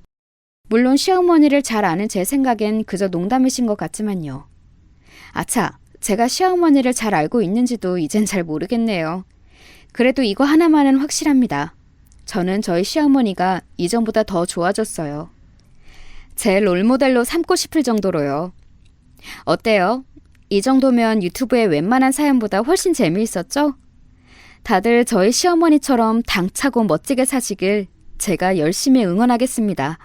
물론 시어머니를 잘 아는 제 생각엔 그저 농담이신 것 같지만요. 아차, 제가 시어머니를 잘 알고 있는지도 이젠 잘 모르겠네요. 그래도 이거 하나만은 확실합니다. 저는 저희 시어머니가 이전보다 더 좋아졌어요. 제 롤모델로 삼고 싶을 정도로요. 어때요? 이 정도면 유튜브의 웬만한 사연보다 훨씬 재미있었죠? 다들 저희 시어머니처럼 당차고 멋지게 사시길 제가 열심히 응원하겠습니다.